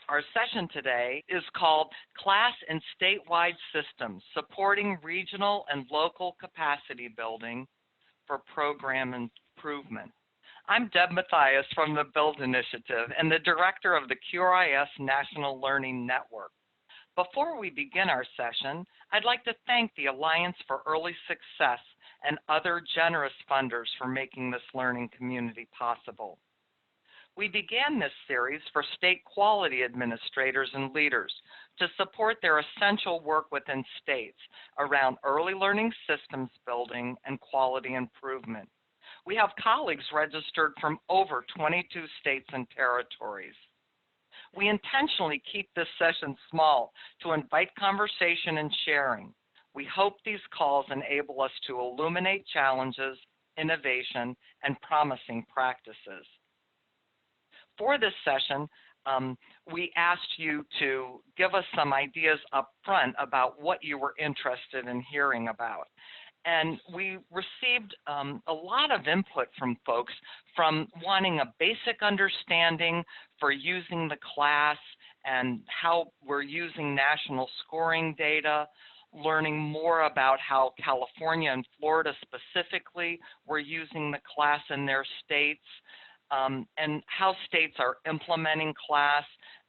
Our session today is called CLASS and Statewide Systems, Supporting Regional and Local Capacity Building for Program Improvement. I'm Deb Mathias from the BUILD Initiative and the Director of the QRIS National Learning Network. Before we begin our session, I'd like to thank the Alliance for Early Success and other generous funders for making this learning community possible. We began this series for state quality administrators and leaders to support their essential work within states around early learning systems building and quality improvement. We have colleagues registered from over 22 states and territories. We intentionally keep this session small to invite conversation and sharing. We hope these calls enable us to illuminate challenges, innovation, and promising practices. For this session, we asked you to give us some ideas up front about what you were interested in hearing about. And we received a lot of input from folks from wanting a basic understanding for using the CLASS and how we're using national scoring data, learning more about how California and Florida specifically were using the CLASS in their states, and how states are implementing CLASS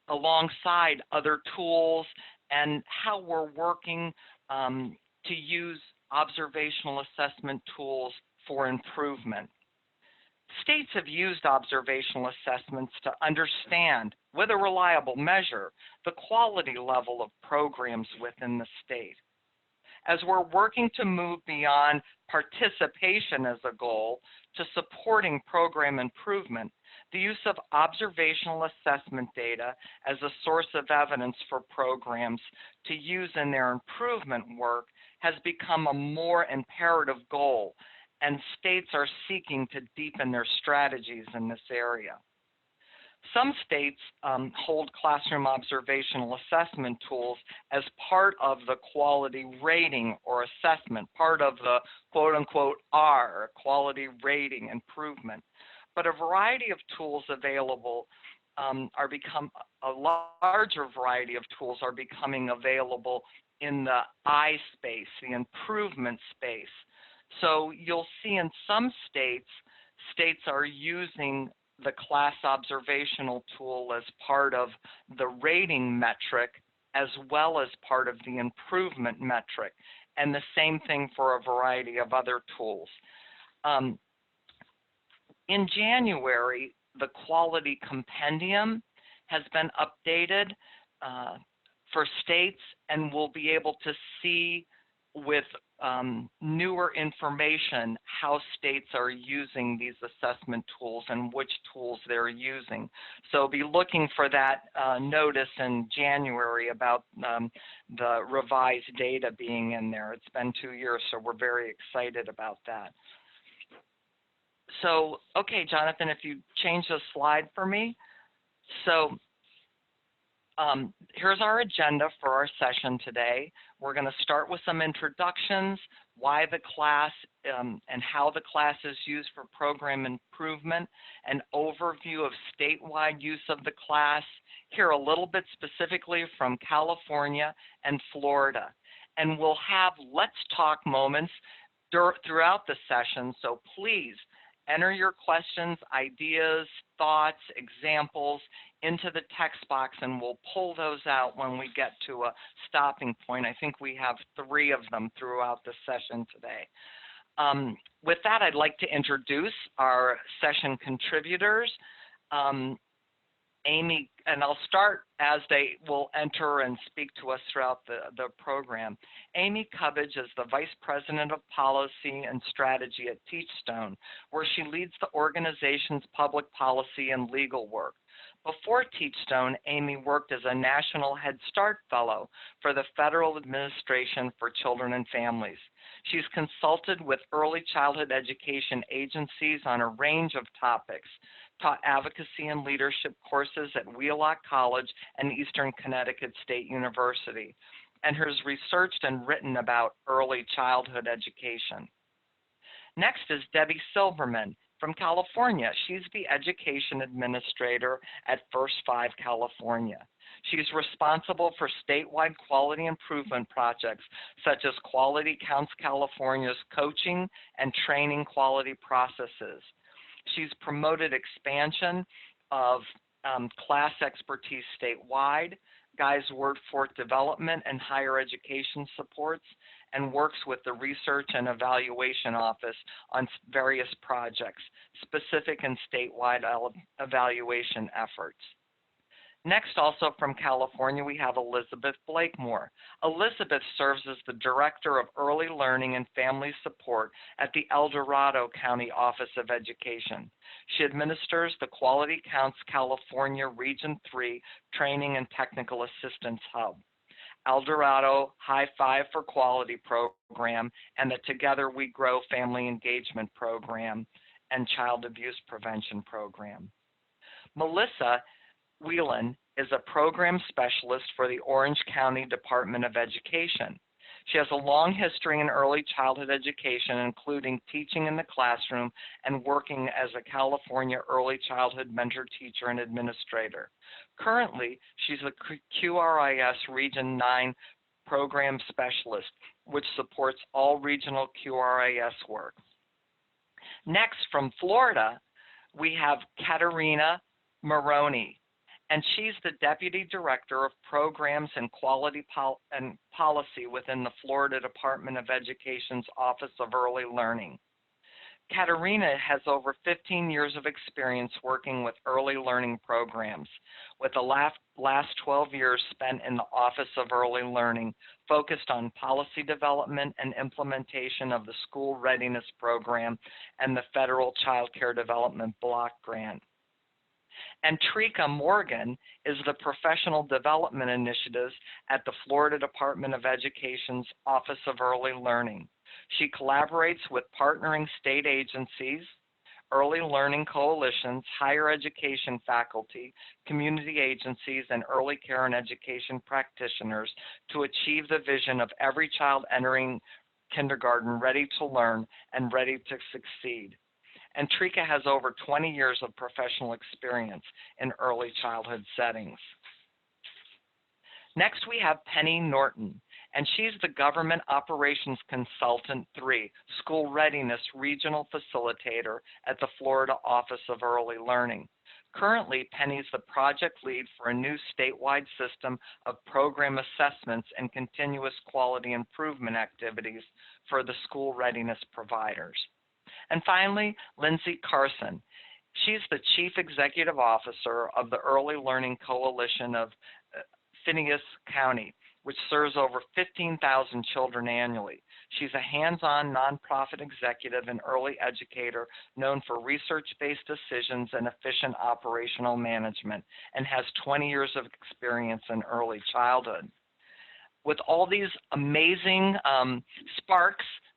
alongside other tools, and how we're working to use observational assessment tools for improvement. States have used observational assessments to understand, with a reliable measure, the quality level of programs within the state. As we're working to move beyond participation as a goal to supporting program improvement, the use of observational assessment data as a source of evidence for programs to use in their improvement work has become a more imperative goal, and states are seeking to deepen their strategies in this area. Some states hold classroom observational assessment tools as part of the quality rating or assessment, part of the quote-unquote R, quality rating improvement. But a variety of tools available a larger variety of tools are becoming available in the I space, the improvement space. So you'll see in some states are using the CLASS observational tool as part of the rating metric as well as part of the improvement metric, and the same thing for a variety of other tools. In January, the quality compendium has been updated for states, and we'll be able to see with newer information how states are using these assessment tools and which tools they're using. So be looking for that notice in January about the revised data being in there. It's been 2 years, so we're very excited about that. So, okay, Jonathan, if you change the slide for me. So here's our agenda for our session today. We're going to start with some introductions, why the CLASS and how the CLASS is used for program improvement, an overview of statewide use of the CLASS, hear a little bit specifically from California and Florida. And we'll have let's talk moments throughout the session, so please enter your questions, ideas, thoughts, examples into the text box, and we'll pull those out when we get to a stopping point. I think we have 3 of them throughout the session today. With that, I'd like to introduce our session contributors. Amy, and I'll start as they will enter and speak to us throughout the program. Amy Cubbage is the Vice President of Policy and Strategy at Teachstone, where she leads the organization's public policy and legal work. Before Teachstone, Amy worked as a National Head Start Fellow for the Federal Administration for Children and Families. She's consulted with early childhood education agencies on a range of topics, taught advocacy and leadership courses at Wheelock College and Eastern Connecticut State University, and has researched and written about early childhood education. Next is Debbie Silverman. From California, she's the education administrator at First 5 California. She's responsible for statewide quality improvement projects such as Quality Counts California's coaching and training quality processes. She's promoted expansion of CLASS expertise statewide, guides workforce development and higher education supports, and works with the Research and Evaluation Office on various projects, specific and statewide evaluation efforts. Next, also from California, we have Elizabeth Blakemore. Elizabeth serves as the Director of Early Learning and Family Support at the El Dorado County Office of Education. She administers the Quality Counts California Region 3 Training and Technical Assistance Hub, El Dorado High Five for Quality program, and the Together We Grow Family Engagement program and Child Abuse Prevention program. Melissa Whelan is a program specialist for the Orange County Department of Education. She has a long history in early childhood education, including teaching in the classroom and working as a California early childhood mentor teacher and administrator. Currently, she's a QRIS Region 9 program specialist, which supports all regional QRIS work. Next, from Florida, we have Katerina Maroney, and she's the Deputy Director of Programs and Quality and Policy within the Florida Department of Education's Office of Early Learning. Katerina has over 15 years of experience working with early learning programs, with the last 12 years spent in the Office of Early Learning, focused on policy development and implementation of the School Readiness Program and the Federal Child Care Development Block Grant. And Trika Morgan is the Professional Development Initiatives at the Florida Department of Education's Office of Early Learning. She collaborates with partnering state agencies, early learning coalitions, higher education faculty, community agencies, and early care and education practitioners to achieve the vision of every child entering kindergarten ready to learn and ready to succeed. And Trika has over 20 years of professional experience in early childhood settings. Next, we have Penny Norton, and she's the Government Operations Consultant 3, School Readiness Regional Facilitator at the Florida Office of Early Learning. Currently, Penny's the project lead for a new statewide system of program assessments and continuous quality improvement activities for the school readiness providers. And finally, Lindsay Carson. She's the Chief Executive Officer of the Early Learning Coalition of Pinellas County, which serves over 15,000 children annually. She's a hands-on nonprofit executive and early educator known for research-based decisions and efficient operational management, and has 20 years of experience in early childhood. With all these amazing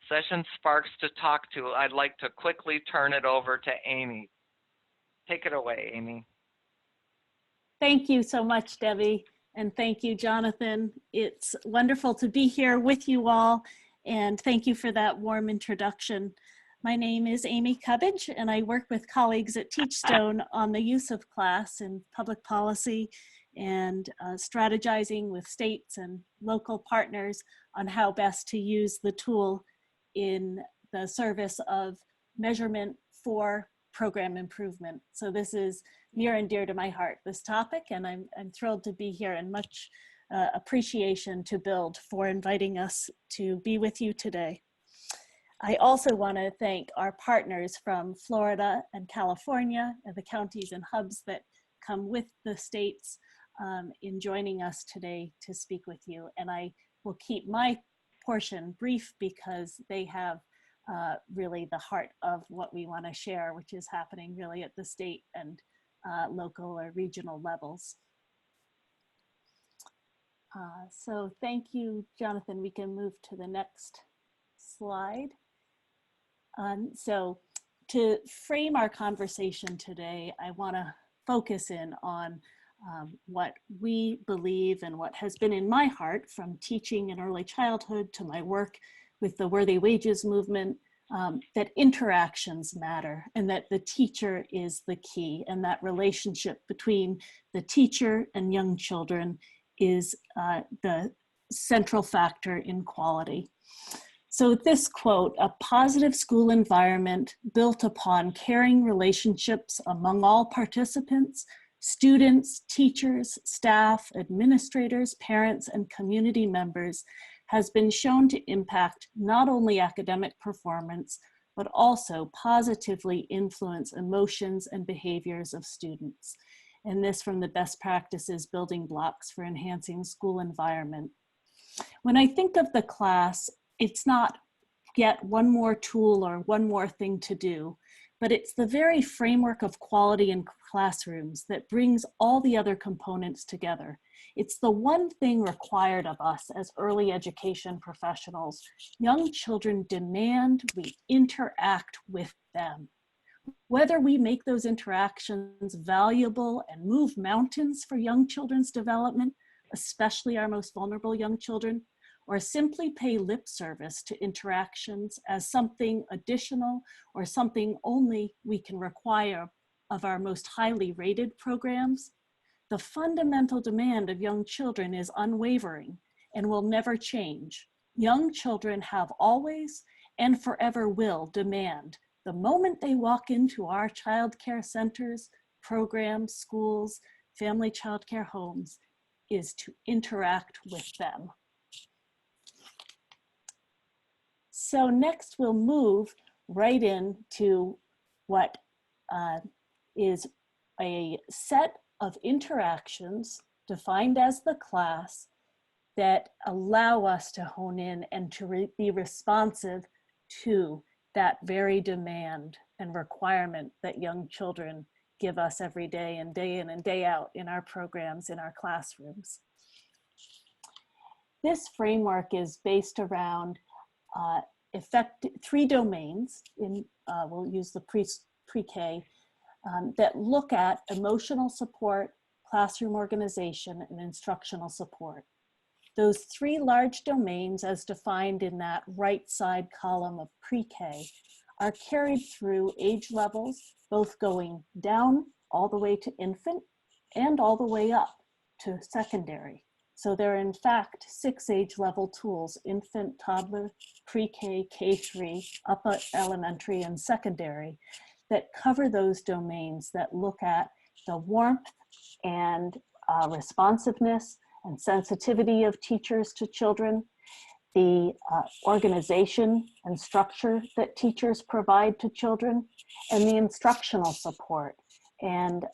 session sparks to talk to, I'd like to quickly turn it over to Amy. Take it away, Amy. Thank you so much, Debbie, and thank you, Jonathan. It's wonderful to be here with you all, and thank you for that warm introduction. My name is Amy Cubbage, and I work with colleagues at Teachstone on the use of CLASS in public policy and strategizing with states and local partners on how best to use the tool in the service of measurement for program improvement. So this is near and dear to my heart, this topic, and I'm thrilled to be here, and much appreciation to Build for inviting us to be with you today. I also want to thank our partners from Florida and California and the counties and hubs that come with the states in joining us today to speak with you. And I will keep my portion brief because they have really the heart of what we want to share, which is happening really at the state and local or regional levels. So thank you, Jonathan. We can move to the next slide. So to frame our conversation today, I want to focus in on what we believe and what has been in my heart from teaching in early childhood to my work with the Worthy Wages movement that interactions matter and that the teacher is the key, and that relationship between the teacher and young children is the central factor in quality. So this quote, "A positive school environment built upon caring relationships among all participants, students, teachers, staff, administrators, parents, and community members has been shown to impact not only academic performance, but also positively influence emotions and behaviors of students." And this from the Best Practices Building Blocks for Enhancing School Environment. When I think of the class, it's not yet one more tool or one more thing to do, but it's the very framework of quality in classrooms that brings all the other components together. It's the one thing required of us as early education professionals. Young children demand we interact with them. Whether we make those interactions valuable and move mountains for young children's development, especially our most vulnerable young children, or simply pay lip service to interactions as something additional or something only we can require of our most highly rated programs, the fundamental demand of young children is unwavering and will never change. Young children have always and forever will demand, the moment they walk into our child care centers, programs, schools, family child care homes, is to interact with them. So next we'll move right into what is a set of interactions defined as the class that allow us to hone in and to be responsive to that very demand and requirement that young children give us every day and day in and day out in our programs, in our classrooms. This framework is based around 3 domains, we'll use the pre-K, that look at emotional support, classroom organization, and instructional support. Those 3 large domains, as defined in that right side column of pre-K, are carried through age levels, both going down all the way to infant and all the way up to secondary. So there are in fact 6 age level tools: infant, toddler, pre-K, K3, upper elementary, and secondary, that cover those domains, that look at the warmth and responsiveness and sensitivity of teachers to children, the organization and structure that teachers provide to children, and the instructional support and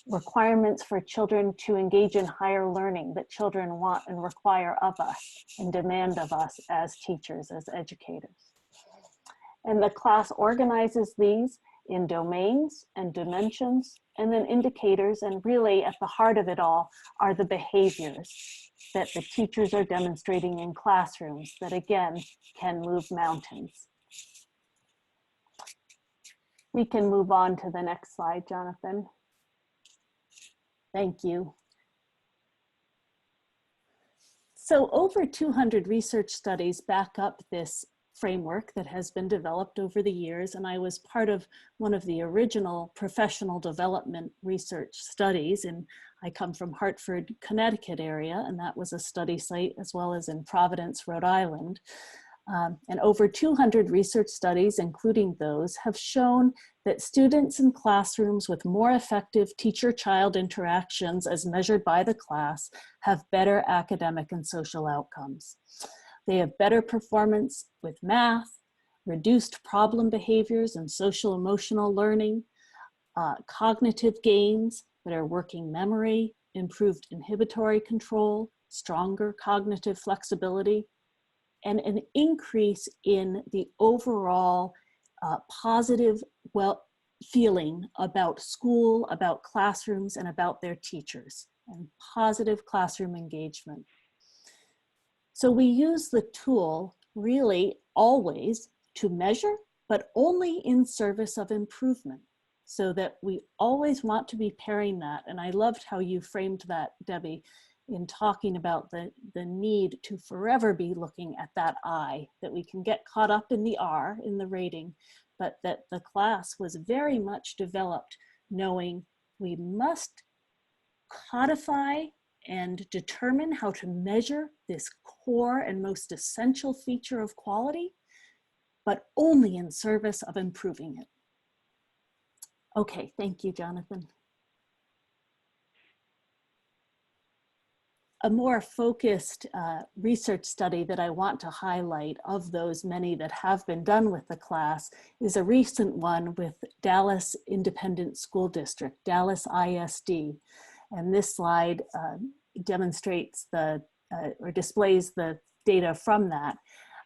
requirements for children to engage in higher learning that children want and require of us and demand of us as teachers, as educators. And the class organizes these in domains and dimensions, and then indicators, and really at the heart of it all are the behaviors that the teachers are demonstrating in classrooms that again can move mountains. We can move on to the next slide, Jonathan. Thank you. So over 200 research studies back up this framework that has been developed over the years, and I was part of one of the original professional development research studies, and I come from Hartford, Connecticut area, and that was a study site, as well as in Providence, Rhode Island. And over 200 research studies, including those, have shown that students in classrooms with more effective teacher-child interactions as measured by the class have better academic and social outcomes. They have better performance with math, reduced problem behaviors and social emotional learning, cognitive gains, better working memory, improved inhibitory control, stronger cognitive flexibility, and an increase in the overall positive feeling about school, about classrooms, and about their teachers, and positive classroom engagement. So we use the tool really always to measure, but only in service of improvement, so that we always want to be pairing that. And I loved how you framed that, Debbie. in talking about the need to forever be looking at that I, that we can get caught up in the R, in the rating, but that the class was very much developed knowing we must codify and determine how to measure this core and most essential feature of quality, but only in service of improving it. Okay, thank you, Jonathan. A more focused research study that I want to highlight of those many that have been done with the class is a recent one with Dallas Independent School District, Dallas ISD. And this slide demonstrates or displays the data from that.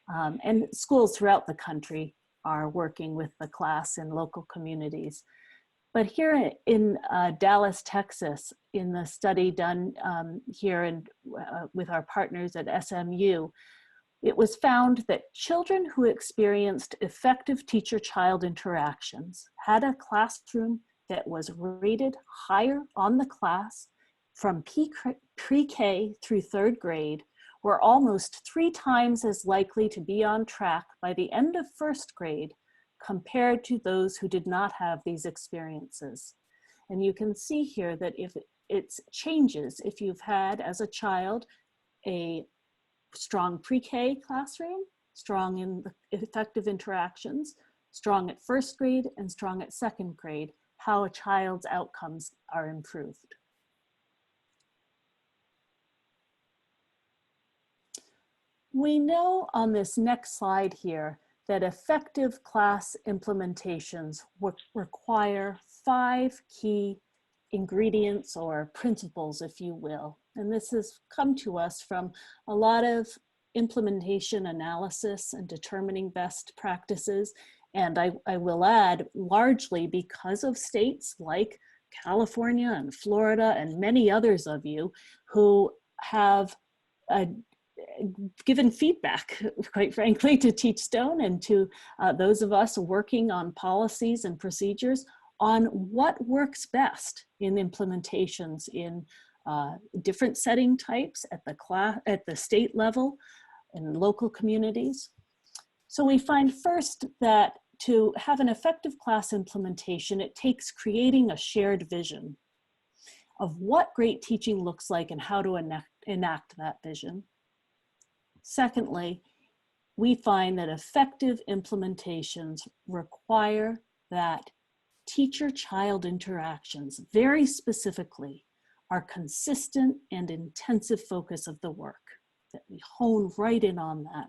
And schools throughout the country are working with the class in local communities. But here in Dallas, Texas, in the study done here with our partners at SMU, it was found that children who experienced effective teacher-child interactions had a classroom that was rated higher on the class from pre-K through 3rd grade, were almost 3 times as likely to be on track by the end of 1st grade compared to those who did not have these experiences. And you can see here that if it changes, if you've had as a child a strong pre-K classroom, strong in the effective interactions, strong at 1st grade and strong at 2nd grade, how a child's outcomes are improved. We know on this next slide here that effective class implementations require 5 key ingredients or principles, if you will. And this has come to us from a lot of implementation analysis and determining best practices. And I will add, largely because of states like California and Florida and many others of you who have given feedback, quite frankly, to Teachstone and to those of us working on policies and procedures on what works best in implementations in different setting types at the state level and local communities. So we find first that to have an effective class implementation, it takes creating a shared vision of what great teaching looks like and how to enact that vision. Secondly, we find that effective implementations require that teacher-child interactions, very specifically, are consistent and intensive focus of the work, that we hone right in on that.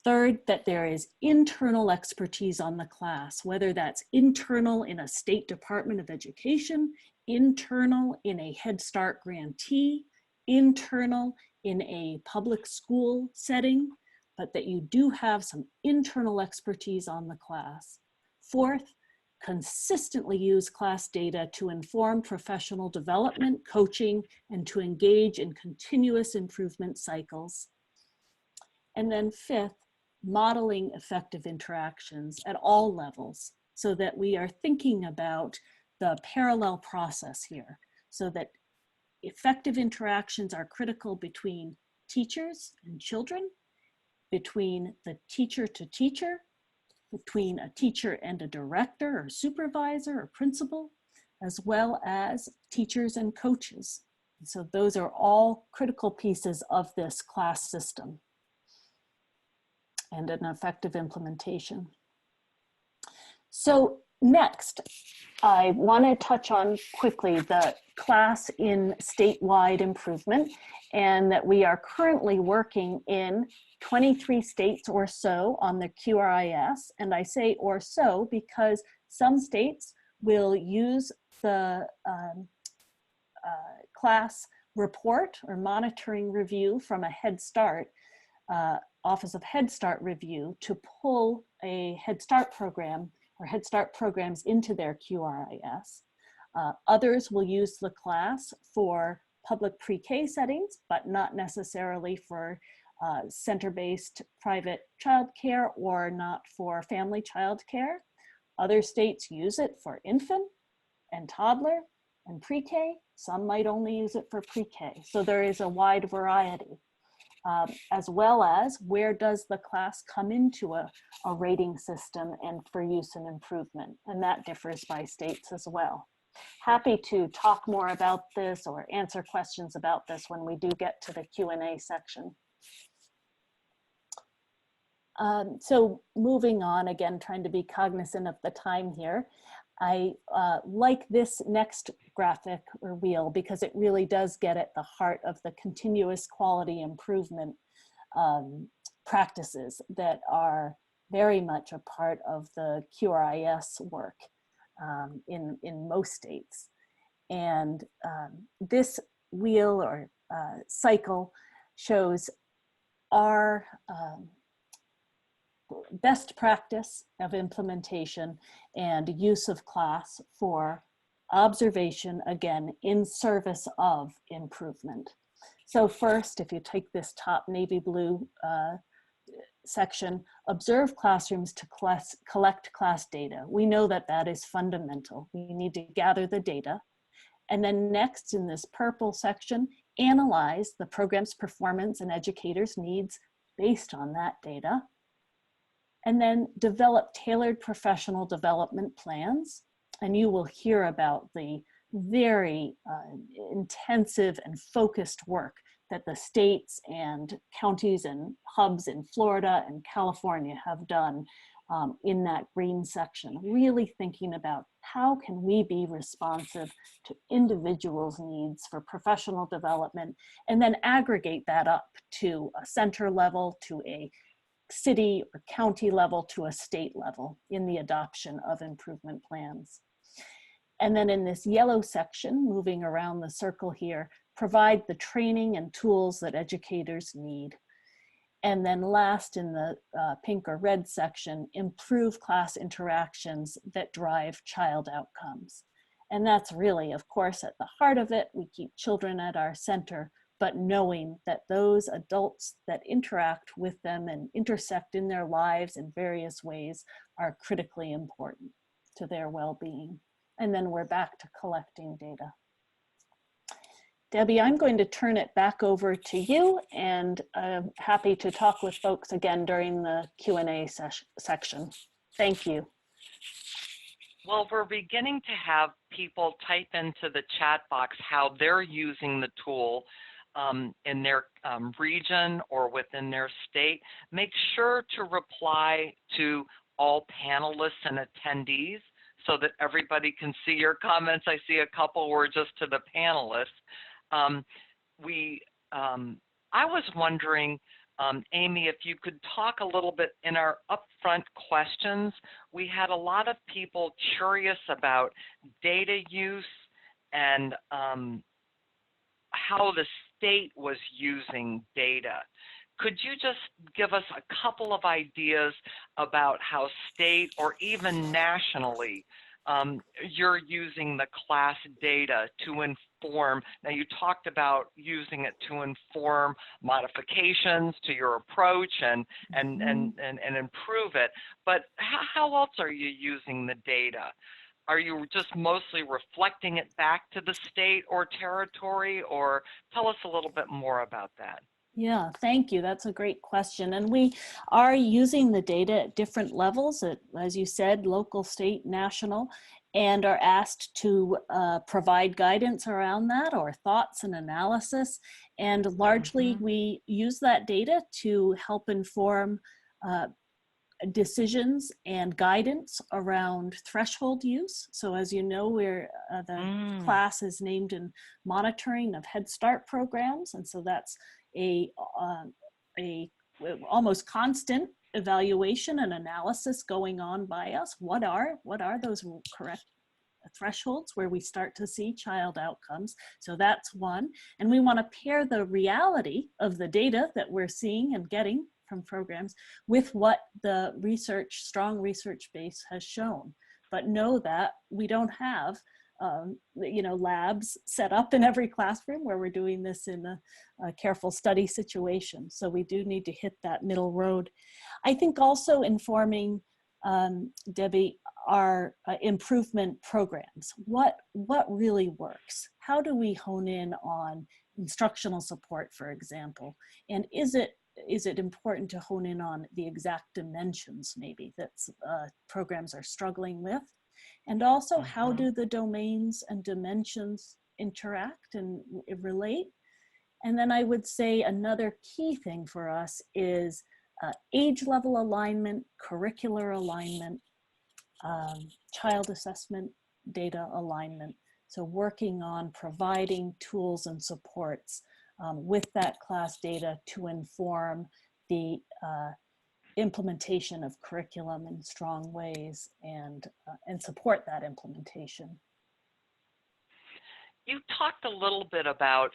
Third, that there is internal expertise on the class, whether that's internal in a state Department of Education, internal in a Head Start grantee, internal in a public school setting, but that you do have some internal expertise on the class. Fourth, consistently use class data to inform professional development, coaching, and to engage in continuous improvement cycles. And then fifth, modeling effective interactions at all levels so that we are thinking about the parallel process here, so that effective interactions are critical between teachers and children, between the teacher to teacher, between a teacher and a director or supervisor or principal, as well as teachers and coaches. And so those are all critical pieces of this class system and an effective implementation. So next, I want to touch on quickly the class in statewide improvement, and that we are currently working in 23 states or so on the QRIS. And I say or so because some states will use the class report or monitoring review from a Head Start, Office of Head Start review to pull a Head Start program or Head Start programs into their QRIS. Others will use the class for public pre-K settings, but not necessarily for center-based private childcare or not for family childcare. Other states use it for infant and toddler and pre-K. Some might only use it for pre-K. So there is a wide variety, as well as where does the class come into a rating system and for use and improvement. And that differs by states as well. Happy to talk more about this or answer questions about this when we do get to the Q&A section. So moving on, again, trying to be cognizant of the time here. I like this next graphic or wheel because it really does get at the heart of the continuous quality improvement practices that are very much a part of the QRIS work in most states. And this wheel or cycle shows our best practice of implementation and use of CLASS for observation, again, in service of improvement. So first, if you take this top navy blue section, observe classrooms to collect class data. We know that that is fundamental. We need to gather the data. And then next in this purple section, analyze the program's performance and educators' needs based on that data. And then develop tailored professional development plans. And you will hear about the very intensive and focused work that the states and counties and hubs in Florida and California have done in that green section, really thinking about how can we be responsive to individuals' needs for professional development, and then aggregate that up to a center level, to a city or county level, to a state level in the adoption of improvement plans. And then in this yellow section, moving around the circle here, provide the training and tools that educators need. And then last in the pink or red section, improve class interactions that drive child outcomes. And that's really, of course, at the heart of it. We keep children at our center, but knowing that those adults that interact with them and intersect in their lives in various ways are critically important to their well-being. And then we're back to collecting data. Debbie, I'm going to turn it back over to you, and I'm happy to talk with folks again during the Q&A section. Thank you. Well, we're beginning to have people type into the chat box how they're using the tool in their region or within their state. Make sure to reply to all panelists and attendees so that everybody can see your comments. I see a couple were just to the panelists. I was wondering, Amy, if you could talk a little bit in our upfront questions. We had a lot of people curious about data use and how the state was using data. Could you just give us a couple of ideas about how state or even nationally you're using the CLASS data to inform? Now, you talked about using it to inform modifications to your approach and improve it, but how else are you using the data? Are you just mostly reflecting it back to the state or territory, or tell us a little bit more about that? Yeah, thank you. That's a great question. And we are using the data at different levels, as you said, local, state, national, and are asked to provide guidance around that or thoughts and analysis. And largely we use that data to help inform decisions and guidance around threshold use. So as you know, we're the class is named in monitoring of Head Start programs, and so that's a almost constant evaluation and analysis going on by us. What are those correct thresholds where we start to see child outcomes? So that's one. And we want to pair the reality of the data that we're seeing and getting from programs with what the research, strong research base has shown. But know that we don't have labs set up in every classroom where we're doing this in a careful study situation. So we do need to hit that middle road. I think also informing Debbie, are improvement programs. What really works? How do we hone in on instructional support, for example? And is it important to hone in on the exact dimensions maybe that programs are struggling with? And also, how do the domains and dimensions interact and relate? And then I would say another key thing for us is age level alignment, curricular alignment, child assessment, data alignment. So working on providing tools and supports with that class data to inform the implementation of curriculum in strong ways and support that implementation. You talked a little bit about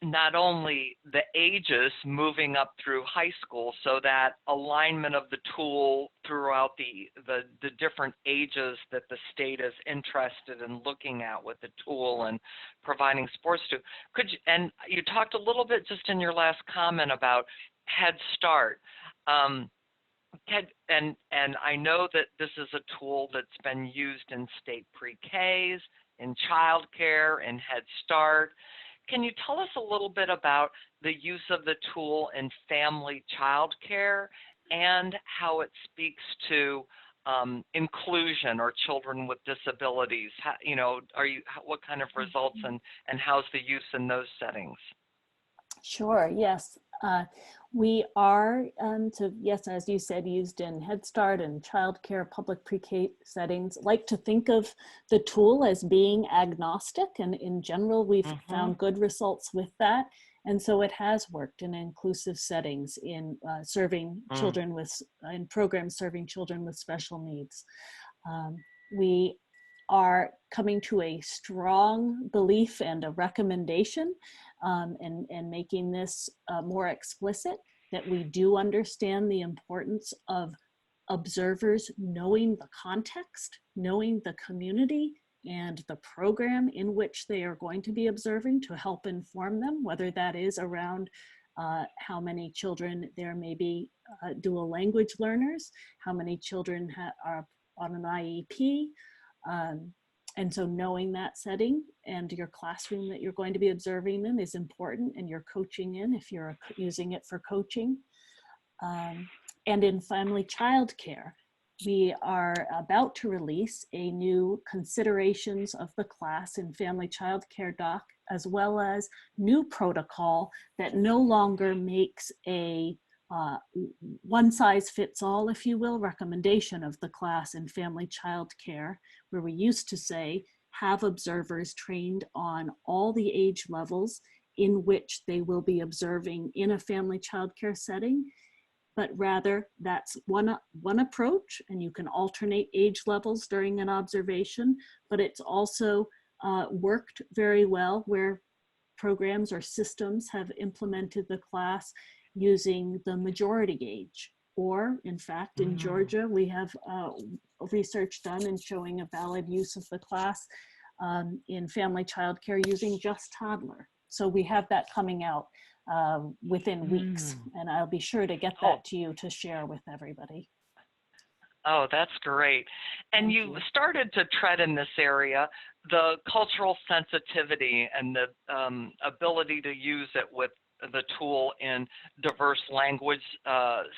not only the ages moving up through high school, so that alignment of the tool throughout the different ages that the state is interested in looking at with the tool and providing supports to. And you talked a little bit just in your last comment about Head Start. And I know that this is a tool that's been used in state pre-Ks, in childcare, in Head Start. Can you tell us a little bit about the use of the tool in family childcare and how it speaks to inclusion or children with disabilities? How, what kind of results and how's the use in those settings? Sure, yes. We are, yes, as you said, used in Head Start and childcare, public pre-K settings. Like to think of the tool as being agnostic, and in general, we've found good results with that. And so it has worked in inclusive settings in serving children in programs serving children with special needs. We are coming to a strong belief and a recommendation and making this more explicit, that we do understand the importance of observers knowing the context, knowing the community and the program in which they are going to be observing to help inform them, whether that is around how many children there may be dual language learners, how many children are on an IEP, and so knowing that setting and your classroom that you're going to be observing in is important, and you're coaching in if you're using it for coaching. And in family childcare, we are about to release a new considerations of the class in family childcare doc, as well as new protocol that no longer makes a one size fits all, if you will, recommendation of the class in family childcare, where we used to say, have observers trained on all the age levels in which they will be observing in a family childcare setting. But rather, that's one approach, and you can alternate age levels during an observation, but it's also worked very well where programs or systems have implemented the class using the majority age. Or in fact, in Georgia, we have research done and showing a valid use of the class in family childcare using just toddler. So we have that coming out within weeks, and I'll be sure to get that to you to share with everybody. Oh, that's great. And you started to tread in this area, the cultural sensitivity and the ability to use it with the tool in diverse language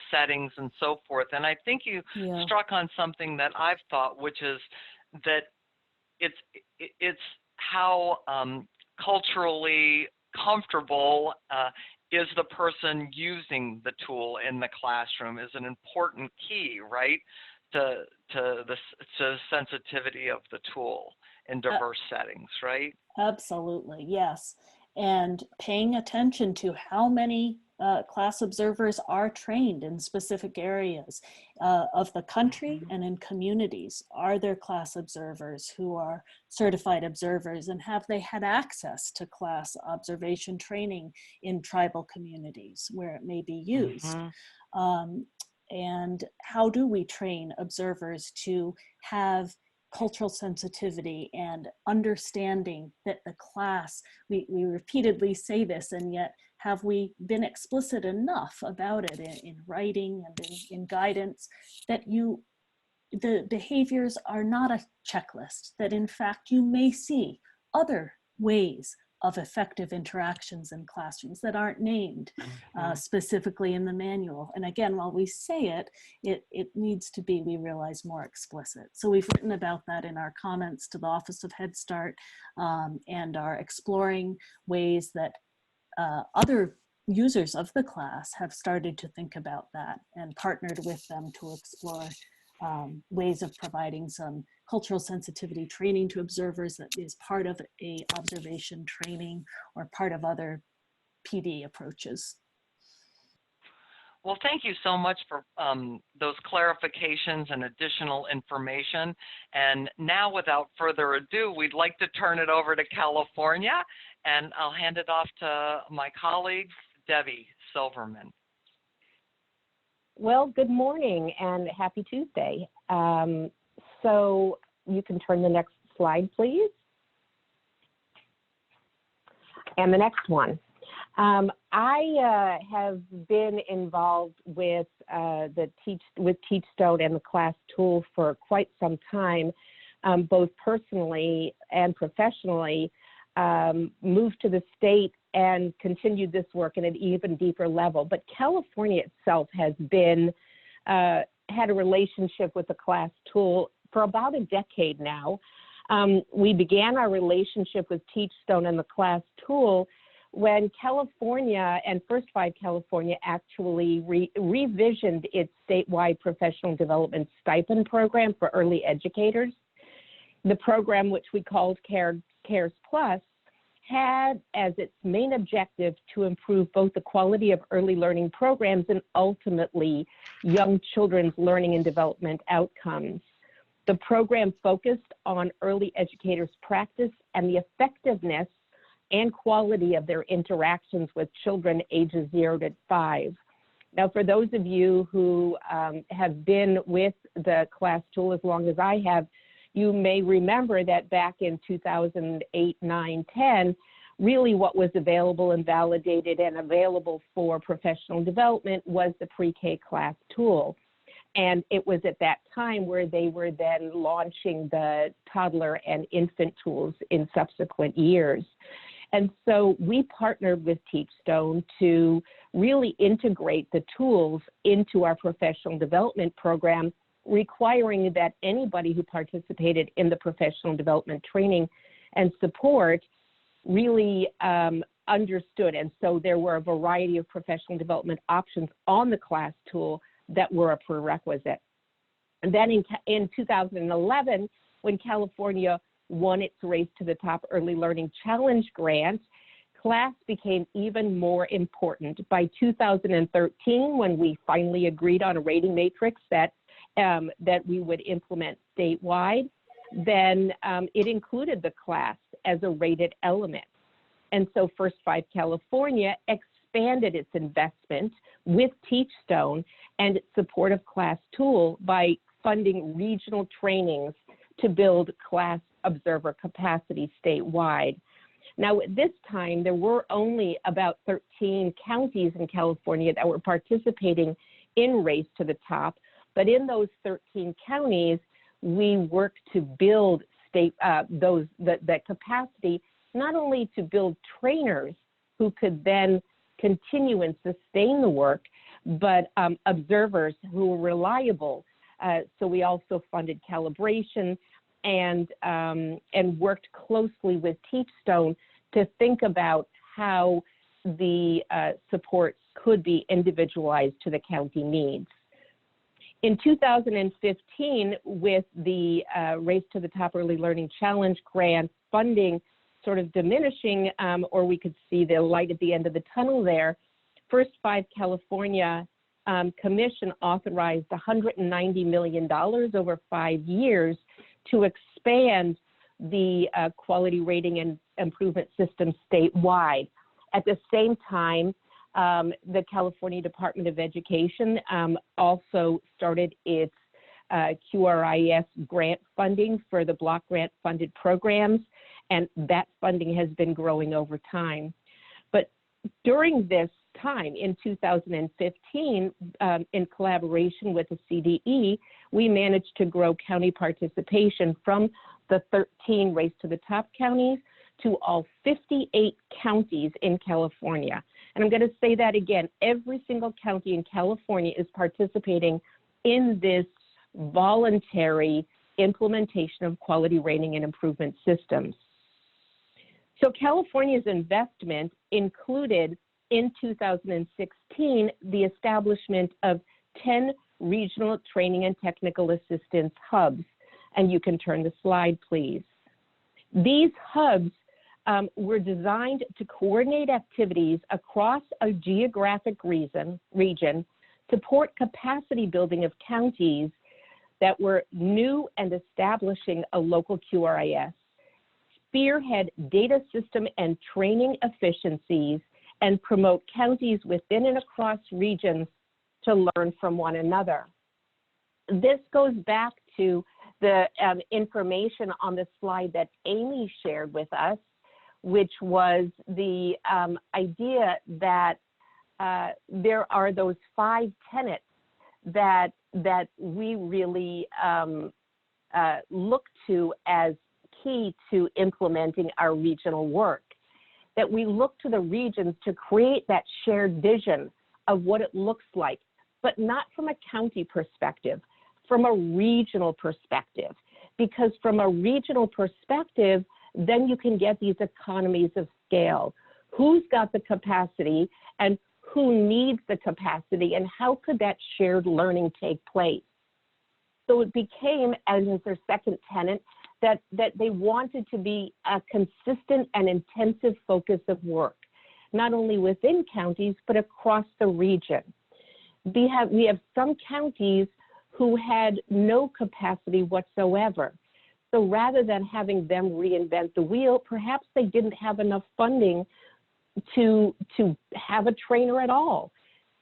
settings and so forth. And I think you struck on something that I've thought, which is that it's how culturally comfortable is the person using the tool in the classroom is an important key, right, to the sensitivity of the tool in diverse settings, right? Absolutely, yes. And paying attention to how many class observers are trained in specific areas of the country and in communities. Are there class observers who are certified observers, and have they had access to class observation training in tribal communities where it may be used? And how do we train observers to have cultural sensitivity and understanding that the class, we repeatedly say this, and yet have we been explicit enough about it in writing and in guidance that you the behaviors are not a checklist, that in fact you may see other ways of effective interactions in classrooms that aren't named specifically in the manual. And again, while we say it, it needs to be, we realize, more explicit. So we've written about that in our comments to the Office of Head Start, and are exploring ways that other users of the class have started to think about that, and partnered with them to explore ways of providing some cultural sensitivity training to observers that is part of a observation training or part of other PD approaches. Well, thank you so much for those clarifications and additional information. And now, without further ado, we'd like to turn it over to California, and I'll hand it off to my colleague, Debbie Silverman. Well, good morning and happy Tuesday. So you can turn the next slide, please. And the next one. I have been involved with Teachstone and the CLASS tool for quite some time, both personally and professionally. Moved to the state and continued this work at an even deeper level. But California itself has been, had a relationship with the CLASS tool for about a decade now. We began our relationship with Teachstone and the CLASS tool when California and First Five California actually revisioned its statewide professional development stipend program for early educators. The program, which we called CARES Plus, had as its main objective to improve both the quality of early learning programs and ultimately young children's learning and development outcomes. The program focused on early educators' practice and the effectiveness and quality of their interactions with children ages 0 to 5. Now, for those of you who have been with the CLASS tool as long as I have, you may remember that back in 2008, 9, 10, really what was available and validated and available for professional development was the pre-K CLASS tool. And it was at that time where they were then launching the toddler and infant tools in subsequent years. And so we partnered with Teachstone to really integrate the tools into our professional development program, requiring that anybody who participated in the professional development training and support really understood. And so there were a variety of professional development options on the CLASS tool that were a prerequisite. And then in 2011, when California won its Race to the Top Early Learning Challenge grant, CLASS became even more important. By 2013, when we finally agreed on a rating matrix that we would implement statewide, then it included the CLASS as a rated element. And so First Five California expanded its investment with Teachstone and its support of CLASS tool by funding regional trainings to build CLASS observer capacity statewide. Now, at this time, there were only about 13 counties in California that were participating in Race to the Top, but in those 13 counties, we worked to build that capacity, not only to build trainers who could then continue and sustain the work, but observers who were reliable. So we also funded calibration and worked closely with Teachstone to think about how the supports could be individualized to the county needs. In 2015, with the Race to the Top Early Learning Challenge grant funding sort of diminishing, or we could see the light at the end of the tunnel there, First Five California Commission authorized $190 million over 5 years to expand the quality rating and improvement system statewide. At the same time, the California Department of Education also started its QRIS grant funding for the block grant funded programs, and that funding has been growing over time. But during this time. In 2015, in collaboration with the CDE, we managed to grow county participation from the 13 Race to the Top counties to all 58 counties in California. And I'm going to say that again, every single county in California is participating in this voluntary implementation of quality rating and improvement systems. So California's investment included in 2016 the establishment of 10 regional training and technical assistance hubs. And you can turn the slide, please. These hubs were designed to coordinate activities across a geographic region, support capacity building of counties that were new and establishing a local QRIS, spearhead data system and training efficiencies, and promote counties within and across regions to learn from one another. This goes back to the information on the slide that Amy shared with us, which was the idea that there are those 5 tenets that we really look to as key to implementing our regional work, that we look to the regions to create that shared vision of what it looks like, but not from a county perspective, from a regional perspective, because from a regional perspective, then you can get these economies of scale. Who's got the capacity and who needs the capacity, and how could that shared learning take place? So it became, as their second tenet, that they wanted to be a consistent and intensive focus of work, not only within counties, but across the region. We have some counties who had no capacity whatsoever. So rather than having them reinvent the wheel, perhaps they didn't have enough funding to have a trainer at all.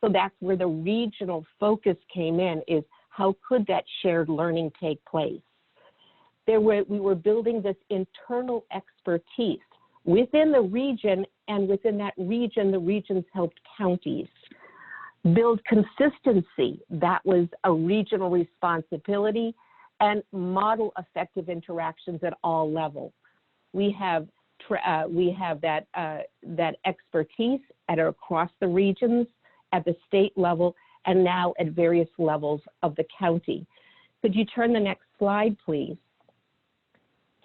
So that's where the regional focus came in, is how could that shared learning take place? We were building this internal expertise within the region, and within that region, the regions helped counties build consistency. That was a regional responsibility, and model effective interactions at all levels. We have that expertise across the regions, at the state level, and now at various levels of the county. Could you turn the next slide, please?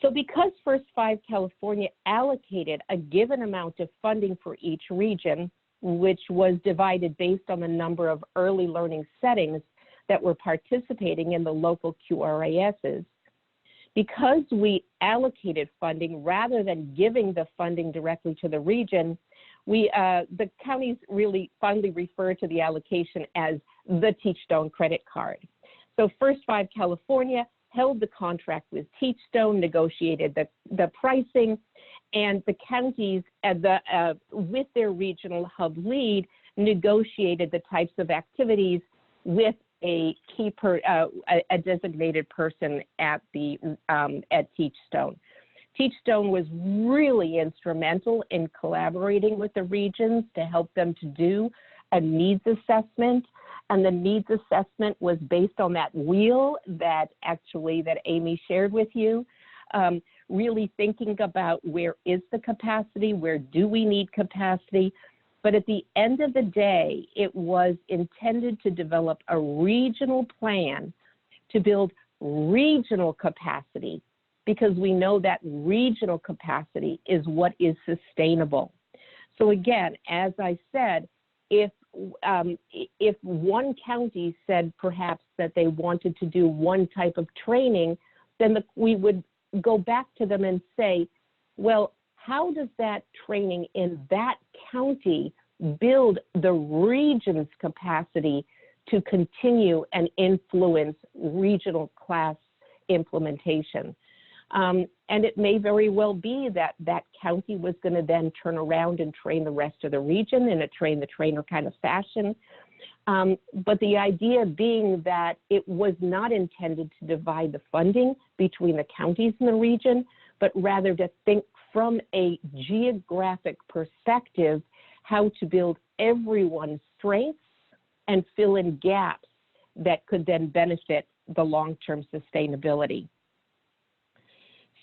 So because First 5 California allocated a given amount of funding for each region, which was divided based on the number of early learning settings that were participating in the local QRISs, because we allocated funding rather than giving the funding directly to the region, the counties really fondly refer to the allocation as the Teachstone credit card. So First 5 California held the contract with Teachstone, negotiated the pricing, and the counties with their regional hub lead negotiated the types of activities with a designated person at Teachstone. Teachstone was really instrumental in collaborating with the regions to help them to do a needs assessment. And the needs assessment was based on that wheel that Amy shared with you, really thinking about where is the capacity, where do we need capacity. But at the end of the day, it was intended to develop a regional plan to build regional capacity, because we know that regional capacity is what is sustainable. So again, as I said, if one county said perhaps that they wanted to do one type of training, then we would go back to them and say, well, how does that training in that county build the region's capacity to continue and influence regional class implementation? And it may very well be that that county was going to then turn around and train the rest of the region in a train the trainer kind of fashion. But the idea being that it was not intended to divide the funding between the counties in the region, but rather to think from a geographic perspective, how to build everyone's strengths and fill in gaps that could then benefit the long-term sustainability.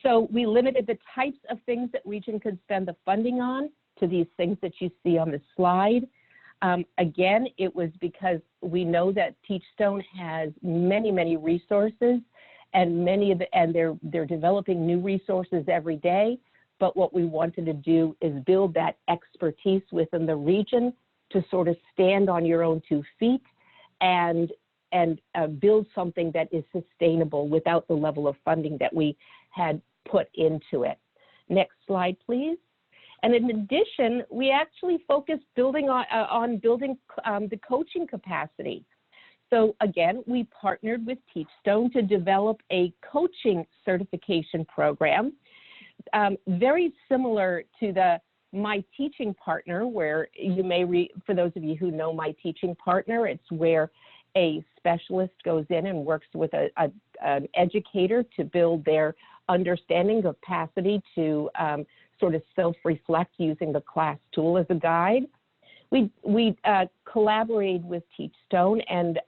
So we limited the types of things that region could spend the funding on to these things that you see on the slide. Again, it was because we know that Teachstone has many, many resources, and they're developing new resources every day. But what we wanted to do is build that expertise within the region to sort of stand on your own 2 feet and build something that is sustainable without the level of funding that we had put into it. Next slide, please. And in addition, we actually focused on building the coaching capacity. So again, we partnered with Teachstone to develop a coaching certification program, very similar to the My Teaching Partner, where you may for those of you who know My Teaching Partner, it's where a specialist goes in and works with an educator to build their understanding of capacity to sort of self-reflect using the CLASS tool as a guide. We collaborated with Teachstone and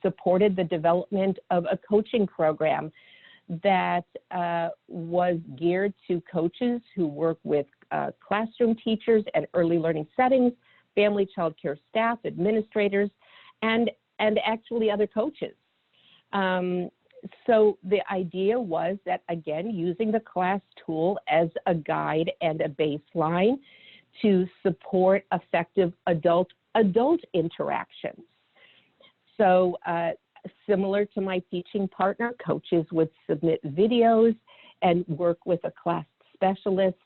supported the development of a coaching program that was geared to coaches who work with classroom teachers and early learning settings, family child care staff, administrators, and actually other coaches. So the idea was that, again, using the CLASS tool as a guide and a baseline to support effective adult interactions. So similar to My Teaching Partner, coaches would submit videos and work with a CLASS specialist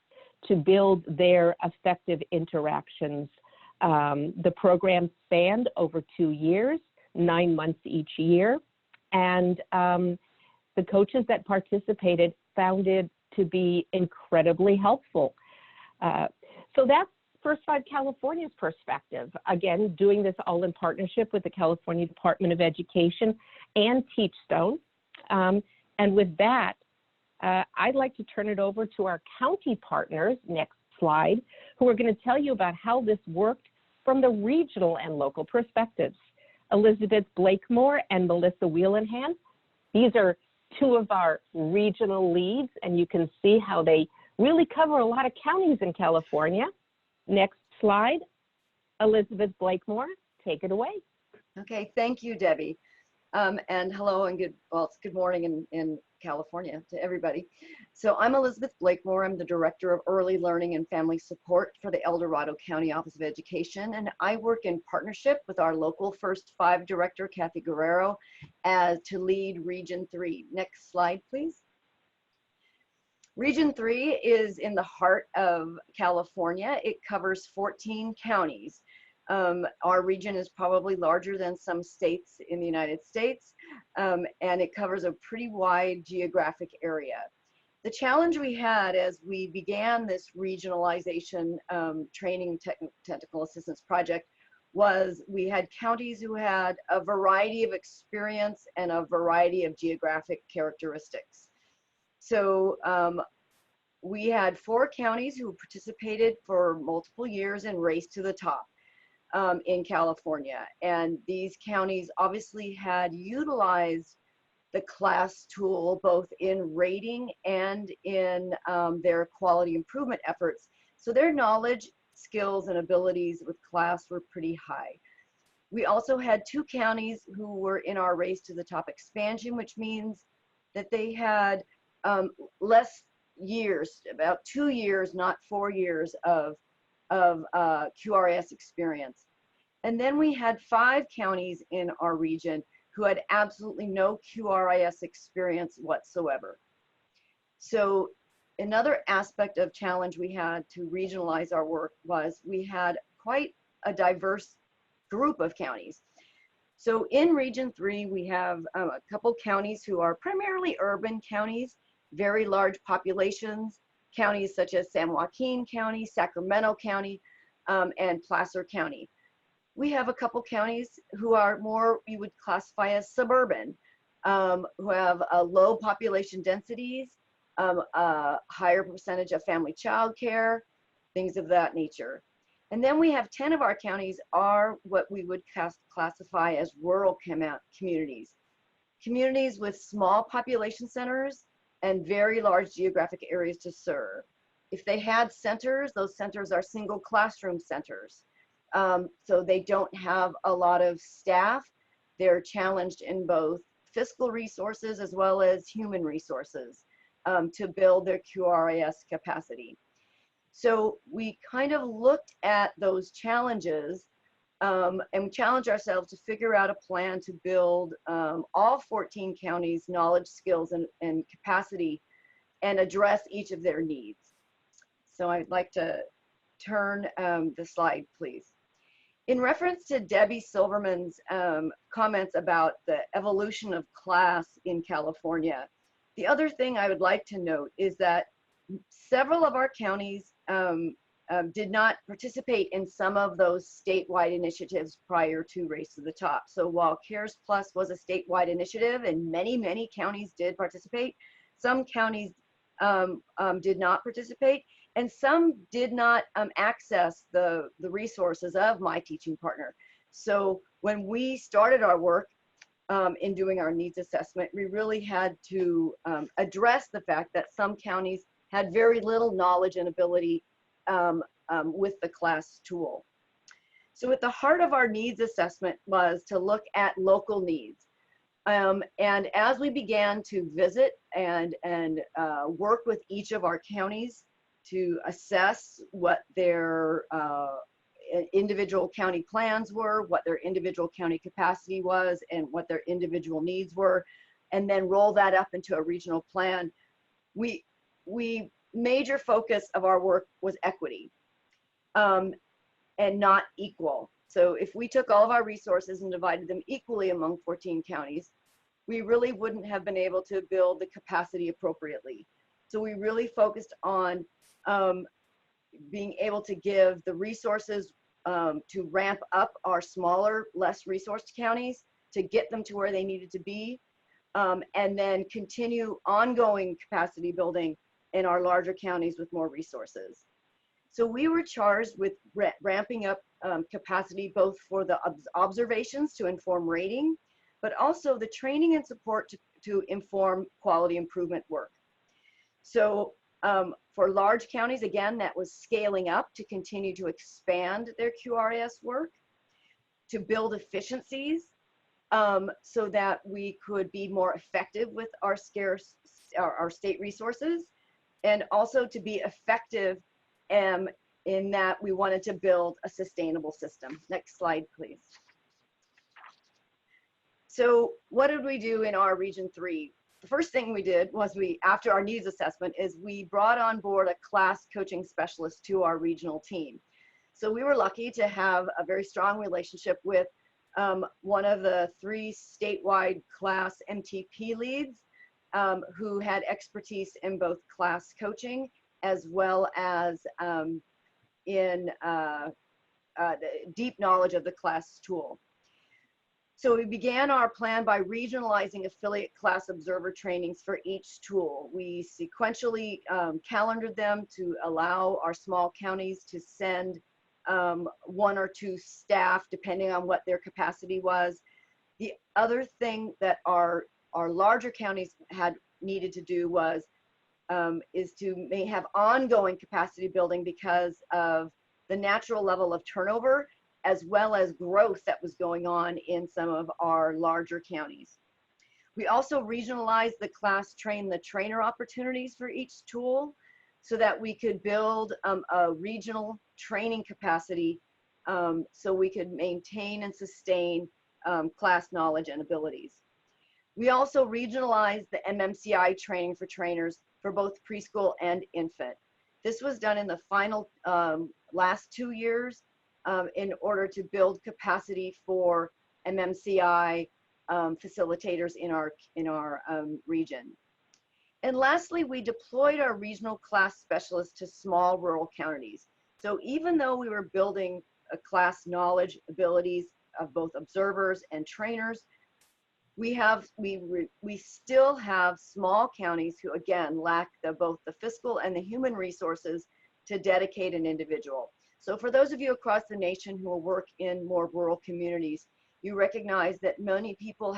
to build their effective interactions. The program spanned over 2 years, 9 months each year. And the coaches that participated found it to be incredibly helpful. So that's First Five California's perspective. Again, doing this all in partnership with the California Department of Education and Teachstone. And with that, I'd like to turn it over to our county partners, next slide, who are going to tell you about how this worked from the regional and local perspectives. Elizabeth Blakemore and Melissa Wheelenhand. These are 2 of our regional leads, and you can see how they really cover a lot of counties in California. Next slide. Elizabeth Blakemore, take it away. Okay, thank you, Debbie. And hello and good morning in California to everybody. So I'm Elizabeth Blakemore. I'm the Director of Early Learning and Family Support for the El Dorado County Office of Education. And I work in partnership with our local First Five Director, Kathy Guerrero, to lead Region 3. Next slide, please. Region 3 is in the heart of California. It covers 14 counties. Our region is probably larger than some states in the United States, and it covers a pretty wide geographic area. The challenge we had as we began this regionalization training technical assistance project was we had counties who had a variety of experience and a variety of geographic characteristics. So we had 4 counties who participated for multiple years in Race to the Top in California. And these counties obviously had utilized the CLASS tool both in rating and in their quality improvement efforts. So their knowledge, skills, and abilities with CLASS were pretty high. We also had 2 counties who were in our Race to the Top expansion, which means that they had less years, about 2 years, not 4 years of QRIS experience. And then we had 5 counties in our region who had absolutely no QRIS experience whatsoever. So another aspect of challenge we had to regionalize our work was we had quite a diverse group of counties. So in Region 3, we have a couple counties who are primarily urban counties, very large populations, counties such as San Joaquin County, Sacramento County, and Placer County. We have a couple counties who are more, we would classify as suburban, who have low population densities, a higher percentage of family child care, things of that nature. And then we have 10 of our counties are what we would classify as rural communities. Communities with small population centers and very large geographic areas to serve. If they had centers, those centers are single classroom centers. So they don't have a lot of staff. They're challenged in both fiscal resources as well as human resources to build their QRIS capacity. So we kind of looked at those challenges and challenged ourselves to figure out a plan to build all 14 counties' knowledge, skills, and capacity and address each of their needs. So I'd like to turn the slide, please. In reference to Debbie Silverman's comments about the evolution of CLASS in California, the other thing I would like to note is that several of our counties did not participate in some of those statewide initiatives prior to Race to the Top. So while CARES Plus was a statewide initiative and many counties did participate, some counties did not participate, and some did not access the resources of My Teaching Partner. So when we started our work in doing our needs assessment, we really had to address the fact that some counties had very little knowledge and ability with the CLASS tool. So at the heart of our needs assessment was to look at local needs. And as we began to visit and work with each of our counties to assess what their individual county plans were, what their individual county capacity was, and what their individual needs were, and then roll that up into a regional plan, major focus of our work was equity and not equal. So if we took all of our resources and divided them equally among 14 counties, we really wouldn't have been able to build the capacity appropriately. So we really focused on being able to give the resources to ramp up our smaller, less resourced counties to get them to where they needed to be, and then continue ongoing capacity building in our larger counties with more resources. So we were charged with ramping up capacity both for the observations to inform rating, but also the training and support to inform quality improvement work. So for large counties, again, that was scaling up to continue to expand their QRIS work, to build efficiencies so that we could be more effective with our scarce, our state resources, and also to be effective in that we wanted to build a sustainable system. Next slide, please. So what did we do in our Region 3? The first thing we did was after our needs assessment, is we brought on board a CLASS coaching specialist to our regional team. So we were lucky to have a very strong relationship with one of the 3 statewide CLASS MTP leads who had expertise in both CLASS coaching as well as in deep knowledge of the CLASS tool. So we began our plan by regionalizing affiliate CLASS observer trainings for each tool. We sequentially calendared them to allow our small counties to send 1 or 2 staff, depending on what their capacity was. The other thing that our larger counties had needed to do was is to have ongoing capacity building because of the natural level of turnover as well as growth that was going on in some of our larger counties. We also regionalized the CLASS train the trainer opportunities for each tool so that we could build a regional training capacity so we could maintain and sustain CLASS knowledge and abilities. We also regionalized the MMCI training for trainers for both preschool and infant. This was done in the final last 2 years in order to build capacity for MMCI facilitators in our region. And lastly, we deployed our regional CLASS specialists to small rural counties. So even though we were building a CLASS knowledge abilities of both observers and trainers, we still have small counties who again lack both the fiscal and the human resources to dedicate an individual. So for those of you across the nation who will work in more rural communities, you recognize that many people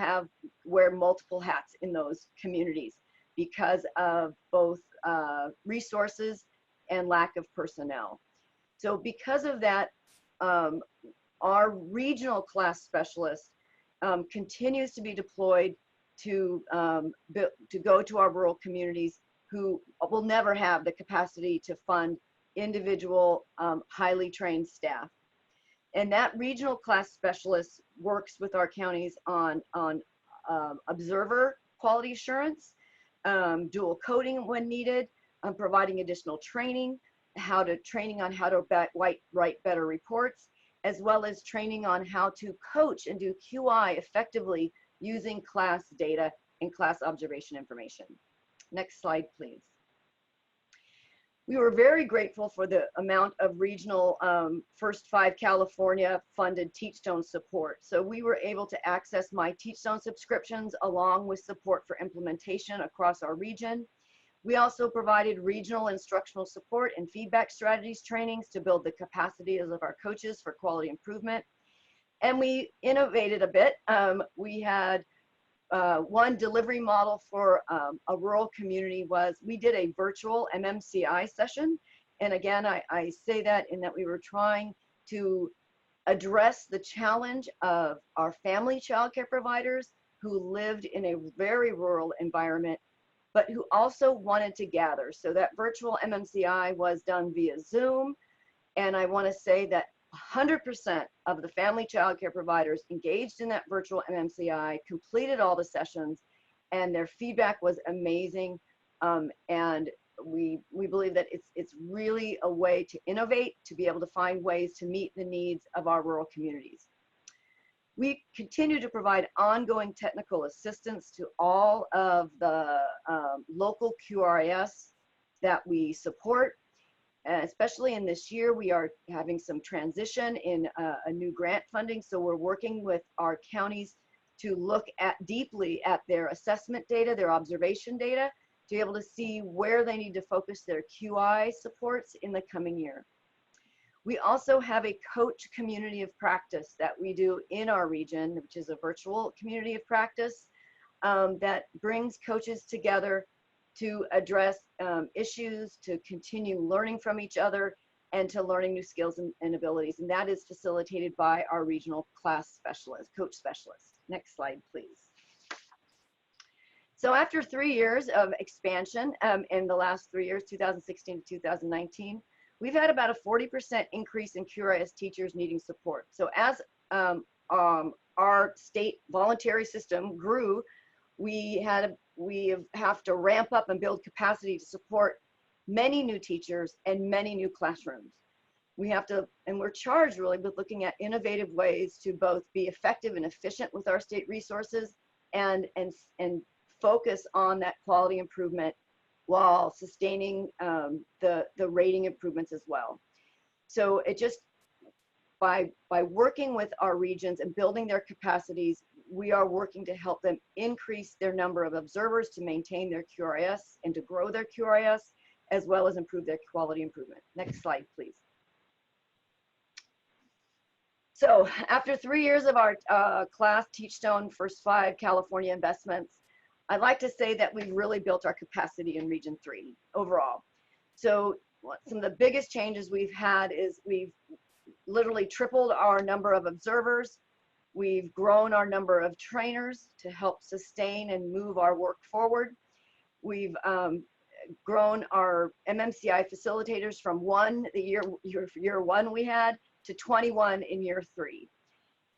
wear multiple hats in those communities because of both resources and lack of personnel. So because of that, our regional CLASS specialist continues to be deployed to go to our rural communities who will never have the capacity to fund individual highly trained staff. And that regional CLASS specialist works with our counties on observer quality assurance, dual coding when needed, providing additional training, training on how to write better reports, as well as training on how to coach and do QI effectively using CLASS data and CLASS observation information. Next slide, please. We were very grateful for the amount of regional First 5 California funded Teachstone support. So we were able to access my Teachstone subscriptions along with support for implementation across our region. We also provided regional instructional support and feedback strategies trainings to build the capacities of our coaches for quality improvement. And we innovated a bit. We had one delivery model for a rural community was we did a virtual MMCI session. And again, I say that in that we were trying to address the challenge of our family childcare providers who lived in a very rural environment, but who also wanted to gather. So that virtual MMCI was done via Zoom. And I want to say that 100% of the family childcare providers engaged in that virtual MMCI completed all the sessions, and their feedback was amazing. And we believe that it's really a way to innovate, to be able to find ways to meet the needs of our rural communities. We continue to provide ongoing technical assistance to all of the local QRIS that we support. Especially in this year, we are having some transition in a new grant funding. So we're working with our counties to look deeply at their assessment data, their observation data, to be able to see where they need to focus their QI supports in the coming year. We also have a coach community of practice that we do in our region, which is a virtual community of practice that brings coaches together to address issues, to continue learning from each other, and to learning new skills and abilities. And that is facilitated by our regional CLASS specialist, coach specialist. Next slide, please. So after 3 years of expansion, in the last 3 years, 2016 to 2019, we've had about a 40% increase in QRIS teachers needing support. So as our state voluntary system grew, we have to ramp up and build capacity to support many new teachers and many new classrooms. We have to, and we're charged really with looking at innovative ways to both be effective and efficient with our state resources and focus on that quality improvement while sustaining the rating improvements as well. So it just, by working with our regions and building their capacities, we are working to help them increase their number of observers to maintain their QRIS and to grow their QRIS, as well as improve their quality improvement. Next slide, please. So after 3 years of our CLASS Teachstone First 5 California investments, I'd like to say that we've really built our capacity in Region 3 overall. So some of the biggest changes we've had is we've literally tripled our number of observers. We've grown our number of trainers to help sustain and move our work forward. We've grown our MMCI facilitators from year one we had to 21 in year 3.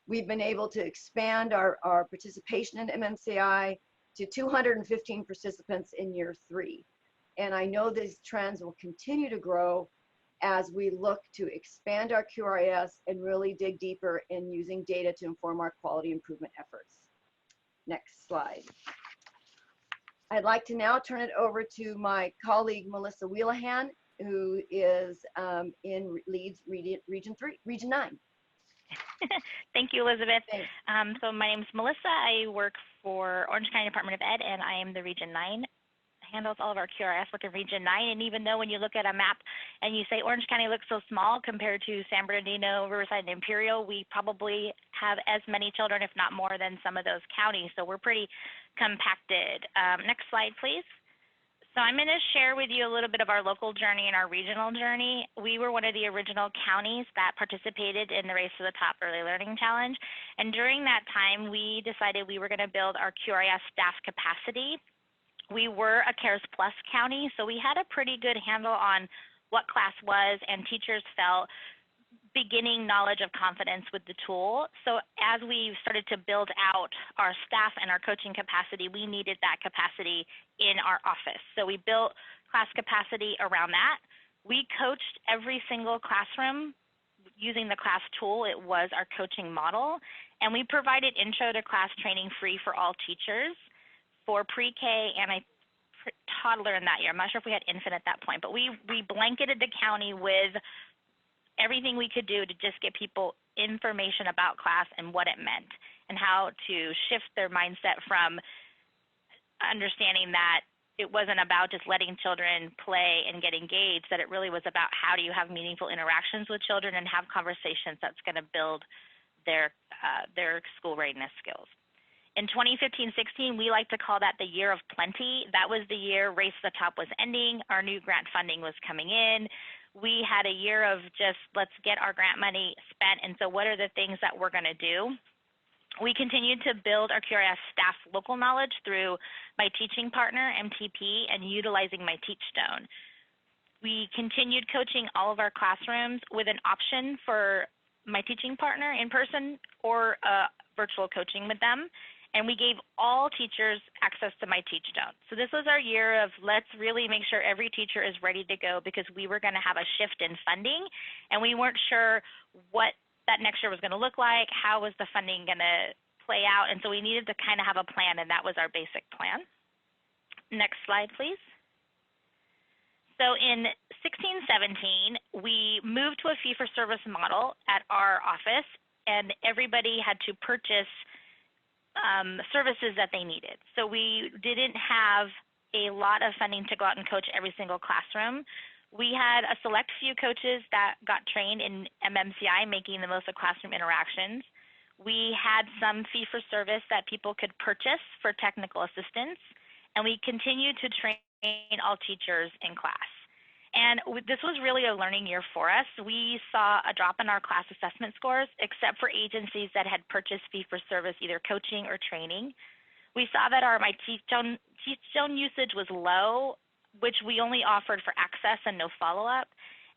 We've been able to expand our participation in MMCI to 215 participants in year 3. And I know these trends will continue to grow as we look to expand our QRIS and really dig deeper in using data to inform our quality improvement efforts. Next slide. I'd like to now turn it over to my colleague, Melissa Wheelahan, who is leads Region 9. Thank you, Elizabeth. Thanks. So my name is Melissa. I work for Orange County Department of Ed, and I am the Region 9 handles all of our QRIS work in Region 9. And even though when you look at a map and you say Orange County looks so small compared to San Bernardino, Riverside, and Imperial, we probably have as many children, if not more, than some of those counties. So we're pretty compacted. Next slide, please. So I'm going to share with you a little bit of our local journey and our regional journey. We were one of the original counties that participated in the Race to the Top Early Learning Challenge. And during that time, we decided we were going to build our QRIS staff capacity. We were a CARES Plus county, so we had a pretty good handle on what CLASS was, and teachers felt beginning knowledge of confidence with the tool. So as we started to build out our staff and our coaching capacity, we needed that capacity in our office. So we built class capacity around that. We coached every single classroom using the CLASS tool. It was our coaching model. And we provided intro to class training free for all teachers for pre-K and toddler in that year. I'm not sure if we had infant at that point, but we blanketed the county with everything we could do to just get people information about CLASS and what it meant and how to shift their mindset from understanding that it wasn't about just letting children play and get engaged, that it really was about how do you have meaningful interactions with children and have conversations that's going to build their school readiness skills. In 2015-16, we like to call that the year of plenty. That was the year Race to the Top was ending. Our new grant funding was coming in. We had a year of just let's get our grant money spent, and so what are the things that we're going to do? We continued to build our QRIS staff local knowledge through my teaching partner, MTP, and utilizing my Teachstone. We continued coaching all of our classrooms with an option for my teaching partner in person or virtual coaching with them. And we gave all teachers access to my Teachstone. So this was our year of let's really make sure every teacher is ready to go, because we were going to have a shift in funding, and we weren't sure what that next year was going to look like, how was the funding going to play out, and so we needed to kind of have a plan, and that was our basic plan. Next slide, please. So in 16-17, we moved to a fee-for-service model at our office, and everybody had to purchase services that they needed. So we didn't have a lot of funding to go out and coach every single classroom. We had a select few coaches that got trained in MMCI, making the most of classroom interactions. We had some fee-for-service that people could purchase for technical assistance, and we continued to train all teachers in class. And this was really a learning year for us. We saw a drop in our class assessment scores, except for agencies that had purchased fee-for-service, either coaching or training. We saw that my Teachstone usage was low, which we only offered for access and no follow-up.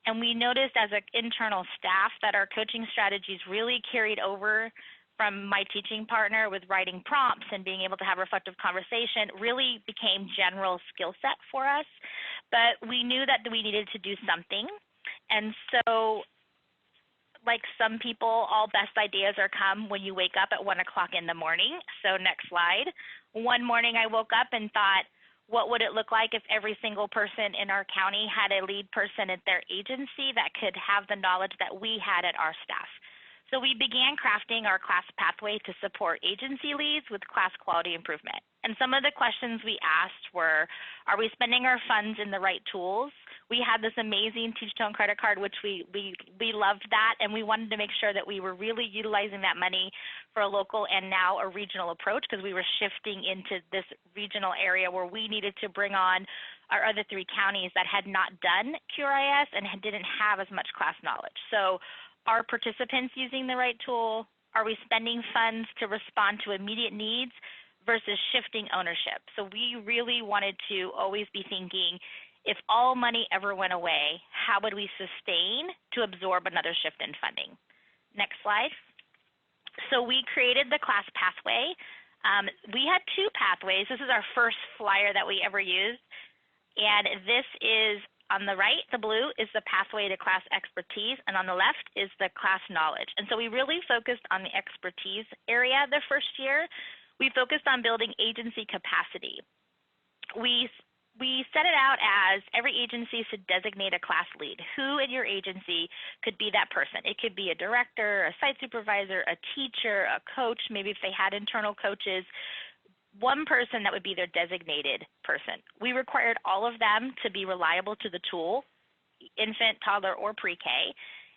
And we noticed as an internal staff that our coaching strategies really carried over from my teaching partner with writing prompts and being able to have reflective conversation, really became general skill set for us. But we knew that we needed to do something. And so, like some people, all best ideas are come when you wake up at 1 o'clock in the morning. So next slide. One morning I woke up and thought, what would it look like if every single person in our county had a lead person at their agency that could have the knowledge that we had at our staff? So we began crafting our class pathway to support agency leads with class quality improvement. And some of the questions we asked were, are we spending our funds in the right tools? We had this amazing Teachstone credit card, which we loved that, and we wanted to make sure that we were really utilizing that money for a local and now a regional approach, because we were shifting into this regional area where we needed to bring on our other 3 counties that had not done QRIS and didn't have as much class knowledge. So are participants using the right tool? Are we spending funds to respond to immediate needs versus shifting ownership? So we really wanted to always be thinking, if all money ever went away, how would we sustain to absorb another shift in funding? Next slide. So we created the class pathway. We had 2 pathways. This is our first flyer that we ever used. And this is, on the right, the blue, is the pathway to class expertise, and on the left is the class knowledge. And so we really focused on the expertise area the first year. We focused on building agency capacity. We set it out as every agency should designate a class lead. Who in your agency could be that person? It could be a director, a site supervisor, a teacher, a coach, maybe if they had internal coaches. one person that would be their designated person. We required all of them to be reliable to the tool, infant, toddler, or pre-K.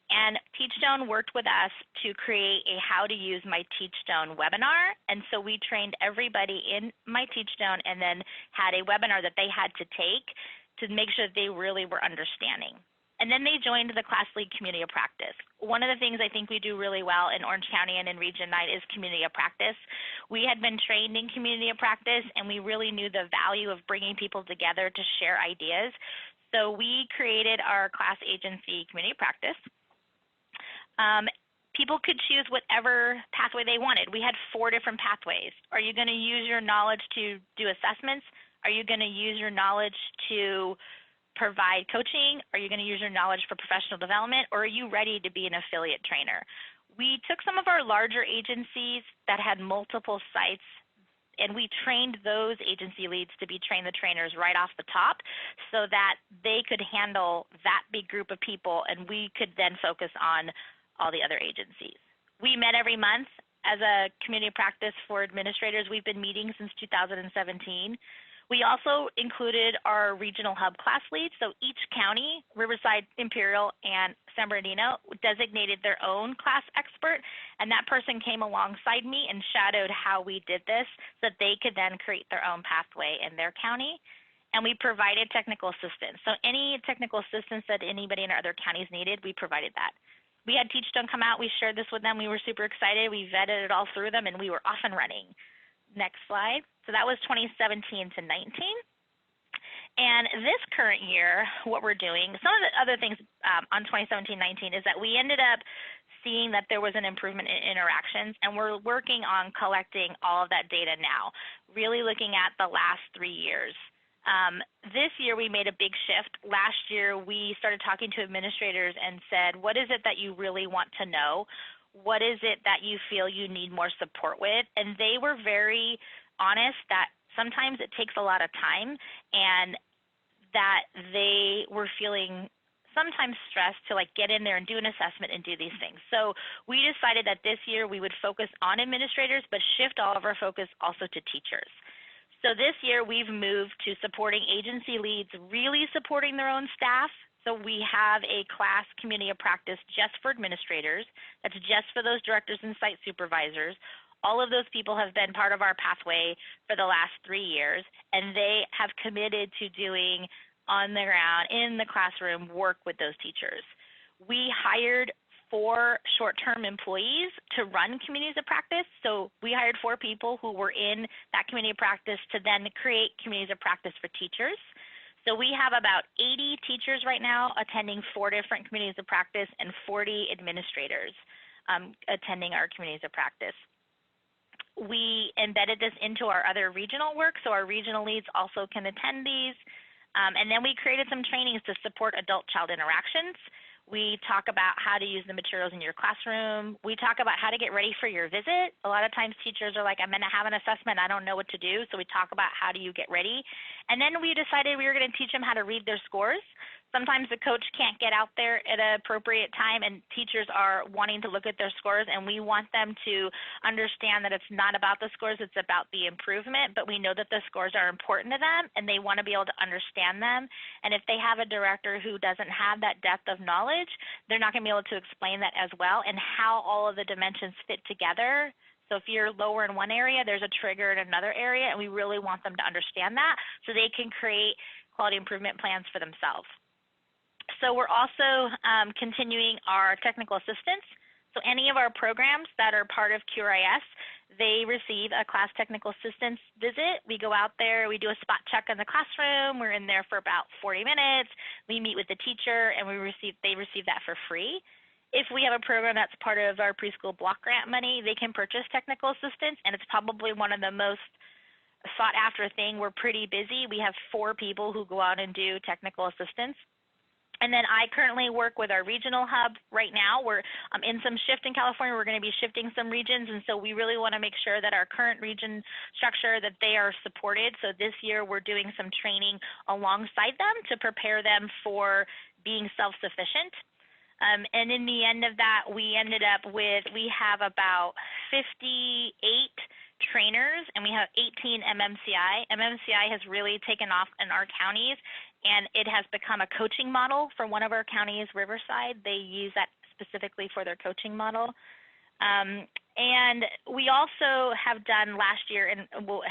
And Teachstone worked with us to create a How to Use My Teachstone webinar. And so we trained everybody in My Teachstone and then had a webinar that they had to take to make sure that they really were understanding. And then they joined the Class Lead Community of Practice. One of the things I think we do really well in Orange County and in Region 9 is community of practice. We had been trained in community of practice, and we really knew the value of bringing people together to share ideas. So we created our class agency community of practice. People could choose whatever pathway they wanted. We had 4 different pathways. Are you going to use your knowledge to do assessments? Are you going to use your knowledge to provide coaching? Are you going to use your knowledge for professional development? Or are you ready to be an affiliate trainer? We took some of our larger agencies that had multiple sites, and we trained those agency leads to be train the trainers right off the top so that they could handle that big group of people, and we could then focus on all the other agencies. We met every month as a community of practice for administrators. We've been meeting since 2017. We also included our regional hub class leads. So each county, Riverside, Imperial, and San Bernardino, designated their own class expert, and that person came alongside me and shadowed how we did this so that they could then create their own pathway in their county. And we provided technical assistance. So any technical assistance that anybody in our other counties needed, we provided that. We had Teachstone come out. We shared this with them. We were super excited. We vetted it all through them, and we were off and running. Next slide. So that was 2017 to 19. And this current year, what we're doing, some of the other things on 2017-19 is that we ended up seeing that there was an improvement in interactions, and we're working on collecting all of that data now, really looking at the last 3 years. This year we made a big shift. Last year we started talking to administrators and said, what is it that you really want to know? What is it that you feel you need more support with? And they were very honest that sometimes it takes a lot of time and that they were feeling sometimes stressed to like get in there and do an assessment and do these things. So we decided that this year we would focus on administrators but shift all of our focus also to teachers. So this year we've moved to supporting agency leads, really supporting their own staff. So we have a class community of practice just for administrators. That's just for those directors and site supervisors. All of those people have been part of our pathway for the last 3 years, and they have committed to doing on the ground, in the classroom, work with those teachers. We hired 4 short-term employees to run communities of practice. So we hired 4 people who were in that community of practice to then create communities of practice for teachers. So we have about 80 teachers right now attending 4 different communities of practice and 40 administrators attending our communities of practice. We embedded this into our other regional work, so our regional leads also can attend these. And then we created some trainings to support adult-child interactions. We talk about how to use the materials in your classroom. We talk about how to get ready for your visit. A lot of times teachers are like, I'm going to have an assessment. I don't know what to do. So we talk about how do you get ready. And then we decided we were going to teach them how to read their scores. Sometimes the coach can't get out there at an appropriate time, and teachers are wanting to look at their scores, and we want them to understand that it's not about the scores, it's about the improvement, but we know that the scores are important to them, and they want to be able to understand them. And if they have a director who doesn't have that depth of knowledge, they're not going to be able to explain that as well, and how all of the dimensions fit together. So if you're lower in one area, there's a trigger in another area, and we really want them to understand that so they can create quality improvement plans for themselves. So we're also continuing our technical assistance. So any of our programs that are part of QRIS, they receive a class technical assistance visit. We go out there, we do a spot check in the classroom. We're in there for about 40 minutes. We meet with the teacher, and they receive that for free. If we have a program that's part of our preschool block grant money, they can purchase technical assistance, and it's probably one of the most sought after thing. We're pretty busy. We have 4 people who go out and do technical assistance. And then I currently work with our regional hub right now. We're in some shift in California. We're going to be shifting some regions, and so we really want to make sure that our current region structure, that they are supported. So this year we're doing some training alongside them to prepare them for being self-sufficient. And in the end of that, we ended up with, we have about 58 trainers, and we have 18 MMCI. MMCI has really taken off in our counties, and it has become a coaching model for one of our counties, Riverside. They use that specifically for their coaching model. And we also have done last year, and we'll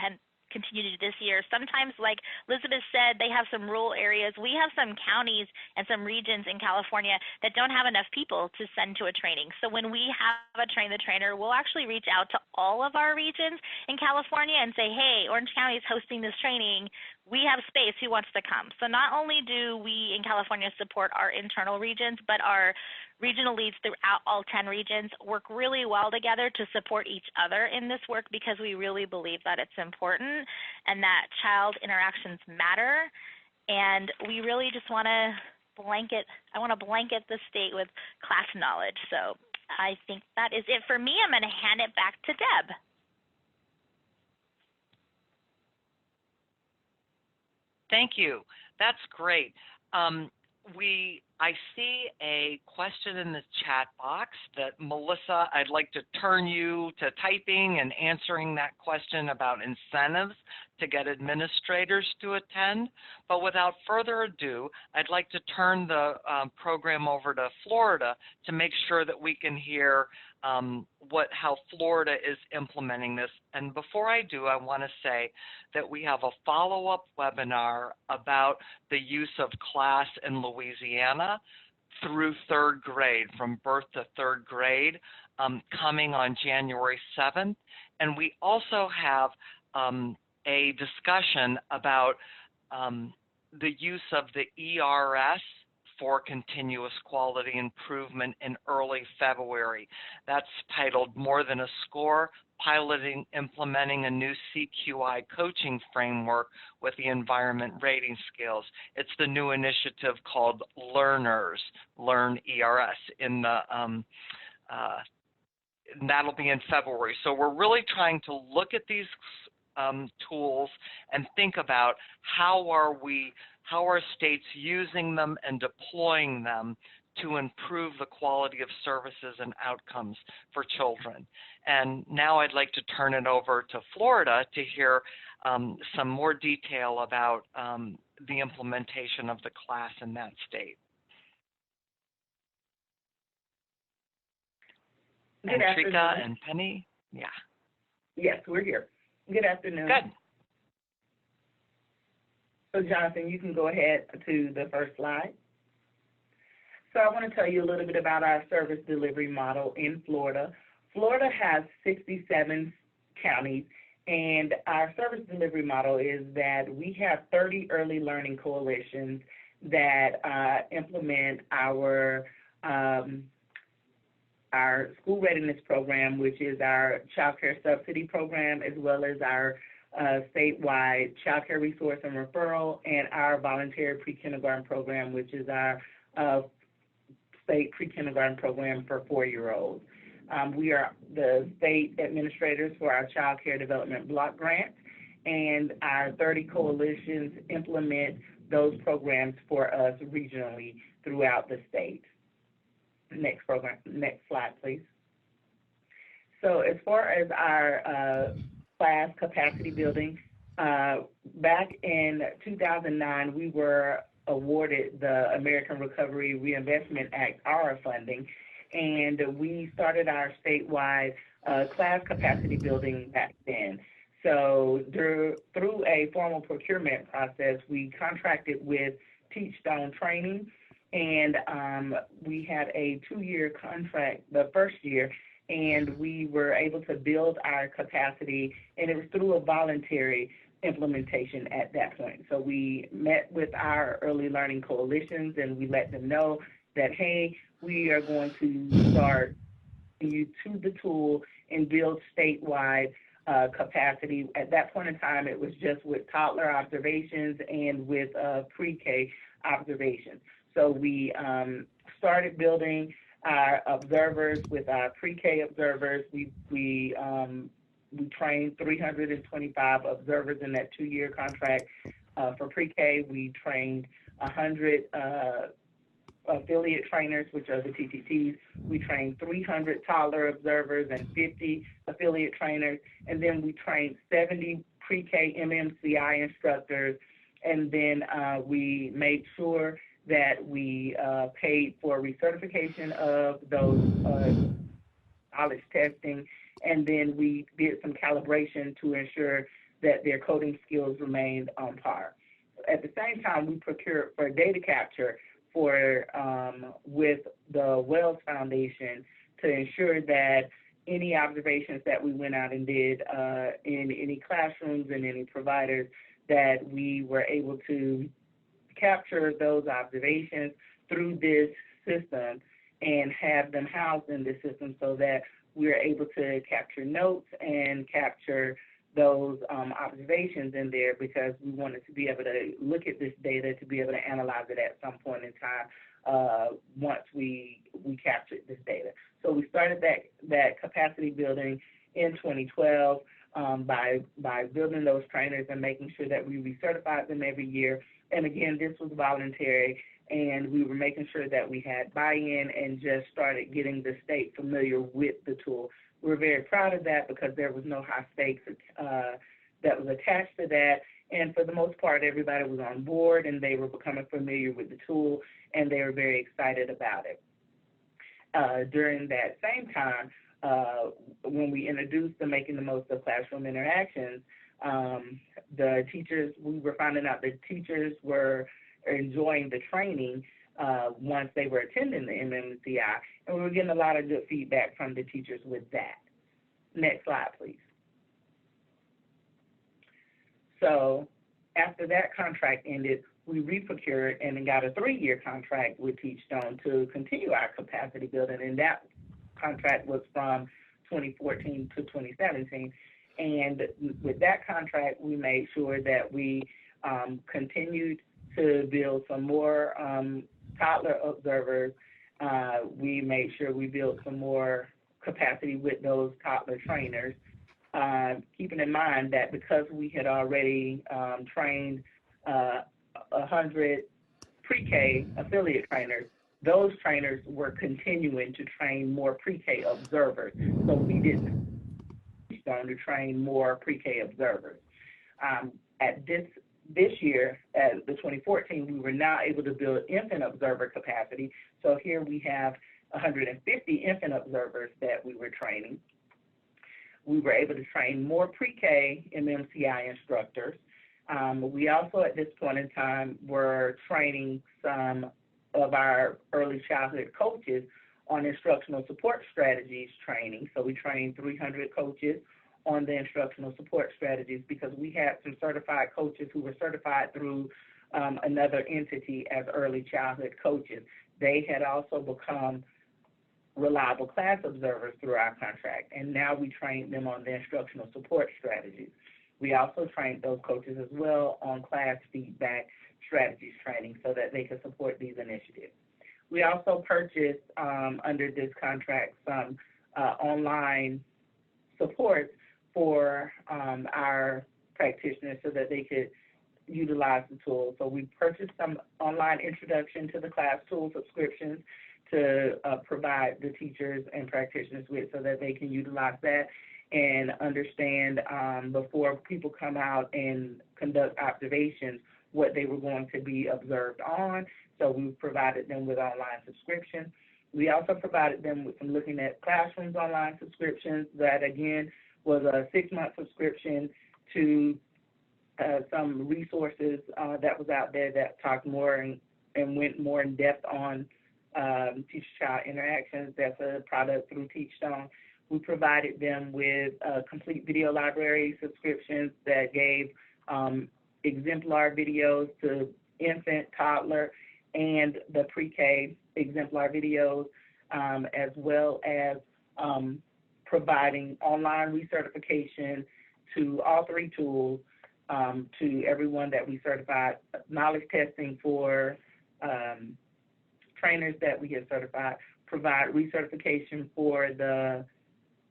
continue to do this year, sometimes, like Elizabeth said, they have some rural areas. We have some counties and some regions in California that don't have enough people to send to a training. So when we have a train the trainer, we'll actually reach out to all of our regions in California and say, hey, Orange County is hosting this training. We have space. Who wants to come? So not only do we in California support our internal regions, but our regional leads throughout all 10 regions work really well together to support each other in this work, because we really believe that it's important and that child interactions matter. And we really just want to I want to blanket the state with class knowledge. So I think that is it for me. I'm going to hand it back to Deb. Thank you. That's great. I see a question in the chat box that, Melissa, I'd like to turn you to typing and answering that question about incentives to get administrators to attend. But without further ado, I'd like to turn the program over to Florida to make sure that we can hear how Florida is implementing this. And before I do, I want to say that we have a follow-up webinar about the use of CLASS in Louisiana through third grade, from birth to third grade, coming on January 7th. And we also have a discussion about the use of the ERS for continuous quality improvement in early February. That's titled More Than a Score, Piloting Implementing a New CQI Coaching Framework with the Environment Rating Scales. It's the new initiative called Learners, Learn ERS, in the and that'll be in February. So we're really trying to look at these tools and think about how are states using them and deploying them to improve the quality of services and outcomes for children. And now I'd like to turn it over to Florida to hear some more detail about the implementation of the CLASS in that state. Good afternoon. Trika and Penny, yeah. Yes, we're here. Good afternoon. Good. So Jonathan, you can go ahead to the first slide. So I want to tell you a little bit about our service delivery model in Florida. Florida has 67 counties, and our service delivery model is that we have 30 early learning coalitions that implement our school readiness program, which is our child care subsidy program, as well as our statewide child care resource and referral, and our voluntary pre-kindergarten program, which is our state pre-kindergarten program for 4-year-olds. We are the state administrators for our child care development block grants, and our 30 coalitions implement those programs for us regionally throughout the state. Next slide, please. So as far as our CLASS capacity building, back in 2009, we were awarded the American Recovery Reinvestment Act, ARRA funding, and we started our statewide CLASS capacity building back then. So through a formal procurement process, we contracted with Teachstone Training, and we had a 2-year contract the first year, and we were able to build our capacity, and it was through a voluntary implementation at that point. So we met with our early learning coalitions, and we let them know that, hey, we are going to start you to the tool and build statewide capacity. At that point in time, it was just with toddler observations and with pre-K observations. So we started building our observers with our pre-K observers. We trained 325 observers in that 2-year contract. For pre-K, we trained 100 affiliate trainers, which are the TTTs. We trained 300 toddler observers and 50 affiliate trainers. And then we trained 70 pre-K MMCI instructors. And then we made sure that we paid for recertification of those knowledge testing. And then we did some calibration to ensure that their coding skills remained on par. At the same time, we procured for data capture for with the Wells Foundation to ensure that any observations that we went out and did in any classrooms and any providers, that we were able to capture those observations through this system and have them housed in this system so that we're able to capture notes and capture those observations in there, because we wanted to be able to look at this data to be able to analyze it at some point in time once we captured this data. So we started that capacity building in 2012 by building those trainers and making sure that we recertified them every year. And again, this was voluntary, and we were making sure that we had buy-in and just started getting the state familiar with the tool. We're very proud of that because there was no high stakes that was attached to that. And for the most part, everybody was on board and they were becoming familiar with the tool, and they were very excited about it. During that same time, when we introduced the Making the Most of Classroom Interactions, the teachers, we were finding out that teachers were enjoying the training once they were attending the MMCI, and we were getting a lot of good feedback from the teachers with that. Next slide, please. So after that contract ended, we reprocured and then got a 3-year contract with Teachstone to continue our capacity building, and that contract was from 2014 to 2017. And with that contract, we made sure that we continued to build some more toddler observers. We made sure we built some more capacity with those toddler trainers, keeping in mind that because we had already trained 100 pre-K affiliate trainers, those trainers were continuing to train more pre-K observers. So we didn't start to train more pre-K observers. At this year, at the 2014, we were now able to build infant observer capacity. So here we have 150 infant observers that we were training. We were able to train more pre-K MMCI instructors. We also, at this point in time, were training some of our early childhood coaches on instructional support strategies training. So we trained 300 coaches on the instructional support strategies because we had some certified coaches who were certified through another entity as early childhood coaches. They had also become reliable class observers through our contract, and now we trained them on the instructional support strategies. We also trained those coaches as well on class feedback strategies training so that they could support these initiatives. We also purchased under this contract some online support for our practitioners so that they could utilize the tool. So we purchased some online introduction to the class tool subscriptions to provide the teachers and practitioners with so that they can utilize that and understand before people come out and conduct observations what they were going to be observed on. So we provided them with online subscriptions. We also provided them with some Looking at Classrooms online subscriptions that, again, was a 6-month subscription to some resources that was out there that talked more and went more in depth on teacher-child interactions. That's a product through Teachstone. We provided them with complete video library subscriptions that gave exemplar videos to infant, toddler, and the pre-K exemplar videos, as well as providing online recertification to all 3 tools to everyone that we certified, knowledge testing for trainers that we have certified, provide recertification for the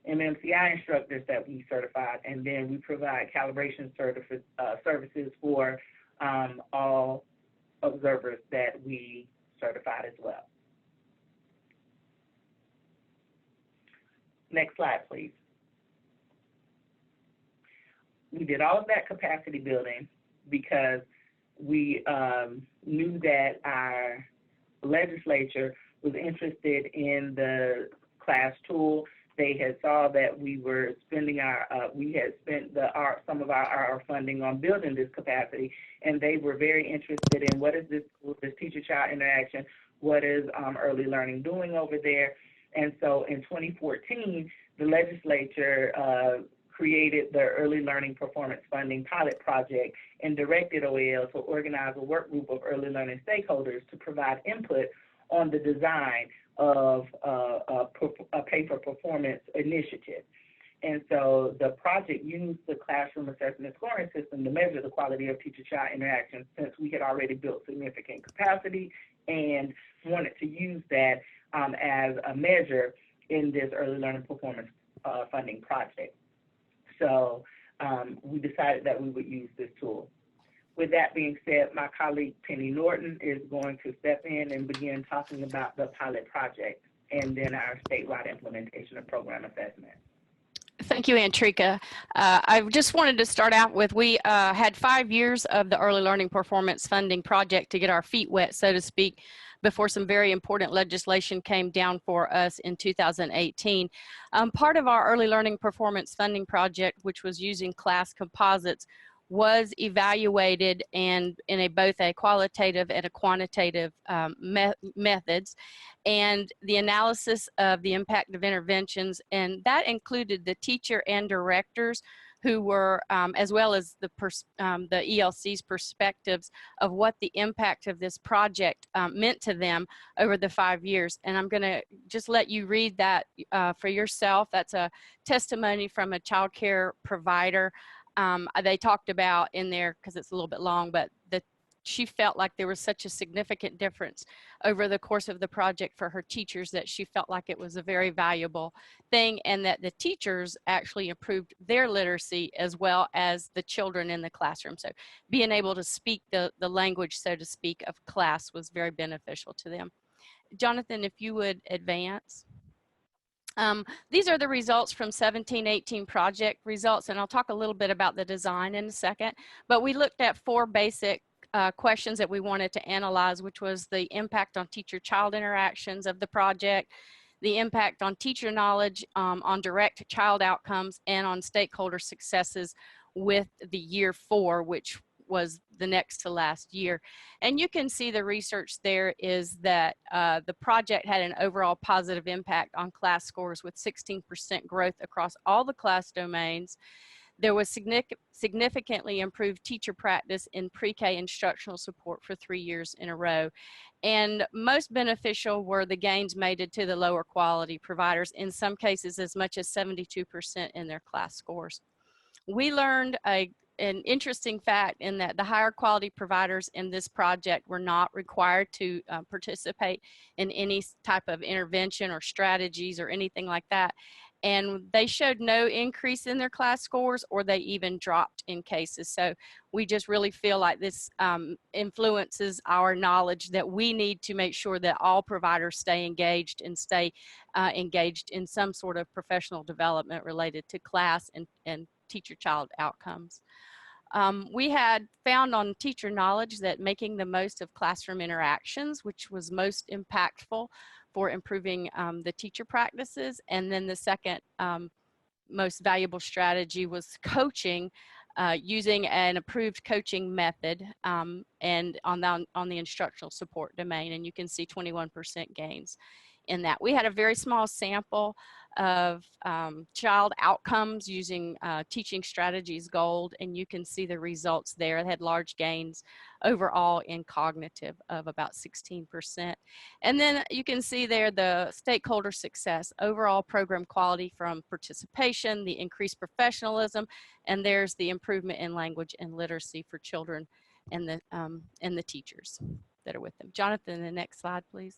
MMCI instructors that we certified, and then we provide calibration services for all observers that we certified as well. Next slide, please. We did all of that capacity building because we knew that our legislature was interested in the CLASS tool. They had saw that we were spending we had spent some of our funding on building this capacity, and they were very interested in what is this teacher-child interaction, what is early learning doing over there. And so in 2014, the legislature created the Early Learning Performance Funding Pilot Project and directed OEL to organize a work group of early learning stakeholders to provide input on the design of a pay-for-performance initiative. And so the project used the classroom assessment scoring system to measure the quality of teacher-child interaction, since we had already built significant capacity and wanted to use that as a measure in this early learning performance funding project. So we decided that we would use this tool. With that being said, my colleague Penny Norton is going to step in and begin talking about the pilot project and then our statewide implementation of program assessment. Thank you, Antrika. I just wanted to start out with, we had 5 years of the Early Learning Performance Funding Project to get our feet wet, so to speak, before some very important legislation came down for us in 2018. Part of our Early Learning Performance Funding Project, which was using CLASS composites, was evaluated and in both a qualitative and a quantitative methods, and the analysis of the impact of interventions, and that included the teacher and directors who were, as well as the ELC's perspectives of what the impact of this project meant to them over the 5 years. And I'm gonna just let you read that for yourself. That's a testimony from a child care provider. They talked about in there, because it's a little bit long, but she felt like there was such a significant difference over the course of the project for her teachers that she felt like it was a very valuable thing, and that the teachers actually improved their literacy as well as the children in the classroom. So being able to speak the language, so to speak, of class was very beneficial to them. Jonathan, if you would advance. These are the results from 17-18 project results, and I'll talk a little bit about the design in a second, but we looked at 4 basic questions that we wanted to analyze, which was the impact on teacher-child interactions of the project, the impact on teacher knowledge, on direct child outcomes, and on stakeholder successes with the year 4, which was the next to last year. And you can see the research there is that the project had an overall positive impact on class scores with 16% growth across all the class domains. There was significantly improved teacher practice in pre-K instructional support for 3 years in a row. And most beneficial were the gains made to the lower quality providers, in some cases as much as 72% in their class scores. We learned an interesting fact in that the higher quality providers in this project were not required to participate in any type of intervention or strategies or anything like that. And they showed no increase in their class scores, or they even dropped in cases. So we just really feel like this influences our knowledge that we need to make sure that all providers stay engaged and stay engaged in some sort of professional development related to class and teacher-child outcomes. We had found on teacher knowledge that making the most of classroom interactions, which was most impactful for improving the teacher practices. And then the second most valuable strategy was coaching, using an approved coaching method and on the instructional support domain. And you can see 21% gains in that. We had a very small sample of child outcomes using teaching strategies gold, and you can see the results there. It had large gains overall in cognitive of about 16%. And then you can see there the stakeholder success, overall program quality from participation, the increased professionalism, and there's the improvement in language and literacy for children and the teachers that are with them. Jonathan, the next slide, please.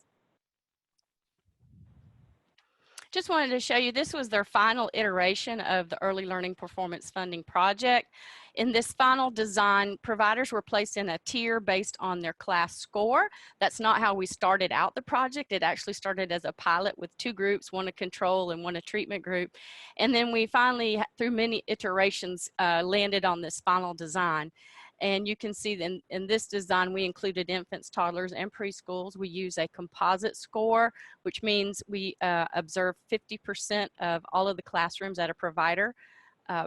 just wanted to show you, this was their final iteration of the Early Learning Performance Funding Project. In this final design, providers were placed in a tier based on their class score. That's not how we started out the project. It actually started as a pilot with 2 groups, one a control and one a treatment group. And then we finally, through many iterations, landed on this final design. And you can see in this design, we included infants, toddlers, and preschools. We use a composite score, which means we observe 50% of all of the classrooms at a provider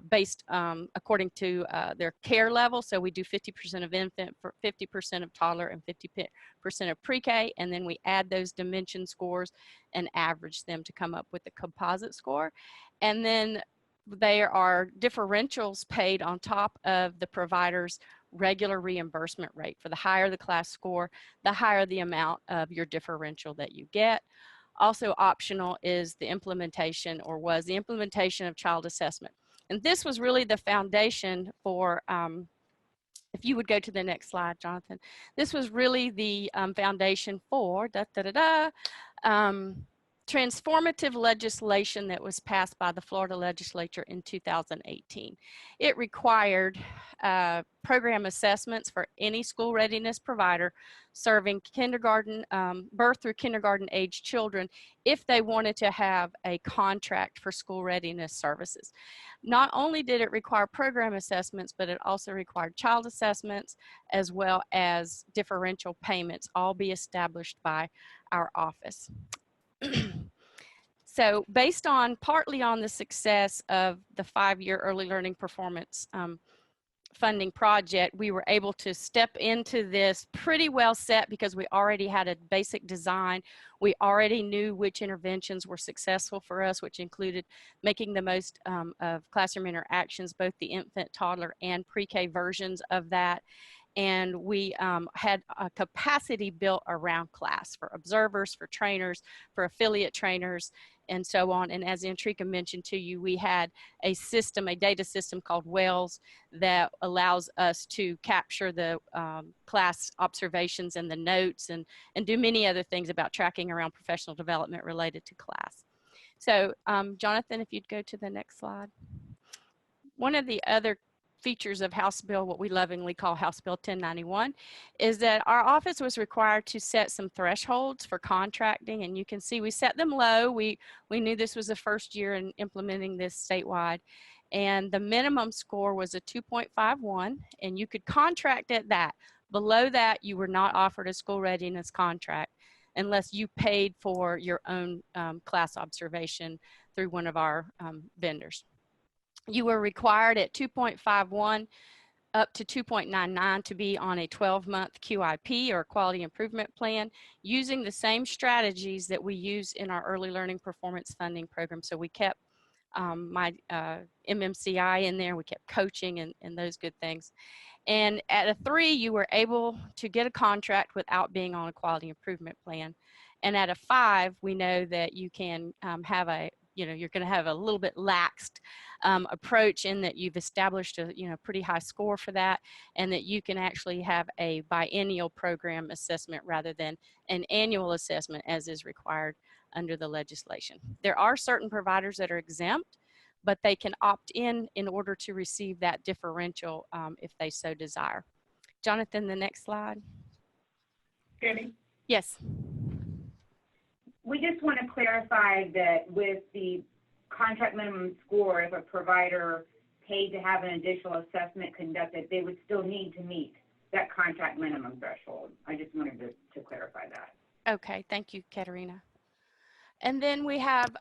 based according to their care level. So we do 50% of infant, 50% of toddler, and 50% of pre-K. And then we add those dimension scores and average them to come up with the composite score. And then there are differentials paid on top of the provider's regular reimbursement rate. For the higher the class score, the higher the amount of your differential that you get. Also optional is the implementation, or was the implementation, of child assessment. And this was really the foundation for, if you would go to the next slide, Jonathan, this was really the foundation for transformative legislation that was passed by the Florida legislature in 2018. It required program assessments for any school readiness provider serving kindergarten, birth through kindergarten age children, if they wanted to have a contract for school readiness services. Not only did it require program assessments, but it also required child assessments as well as differential payments, all be established by our office. So based on, partly on the success of the 5-year early learning performance funding project, we were able to step into this pretty well set because we already had a basic design. We already knew which interventions were successful for us, which included making the most of classroom interactions, both the infant, toddler, and pre-K versions of that. And we had a capacity built around CLASS for observers, for trainers, for affiliate trainers, and so on. And as Entrika mentioned to you, we had a system, a data system called WELLS that allows us to capture the CLASS observations and the notes and do many other things about tracking around professional development related to CLASS. So Jonathan, if you'd go to the next slide. One of the other features of House Bill, what we lovingly call House Bill 1091, is that our office was required to set some thresholds for contracting, and you can see we set them low. We knew this was the first year in implementing this statewide, and the minimum score was a 2.51, and you could contract at that. Below that, you were not offered a school readiness contract unless you paid for your own class observation through one of our vendors. You were required at 2.51 up to 2.99 to be on a 12-month QIP, or quality improvement plan, using the same strategies that we use in our early learning performance funding program. So we kept my MMCI in there, we kept coaching and those good things. And at a 3, you were able to get a contract without being on a quality improvement plan. And at a 5, we know that you can have a, you're going to have a little bit laxed approach in that you've established a pretty high score for that, and that you can actually have a biennial program assessment rather than an annual assessment as is required under the legislation. There are certain providers that are exempt, but they can opt in order to receive that differential if they so desire. Jonathan, the next slide. Jenny? Yes. We just want to clarify that with the contract minimum score, if a provider paid to have an additional assessment conducted, they would still need to meet that contract minimum threshold. I just wanted to clarify that. Okay, thank you, Katerina. And then we have,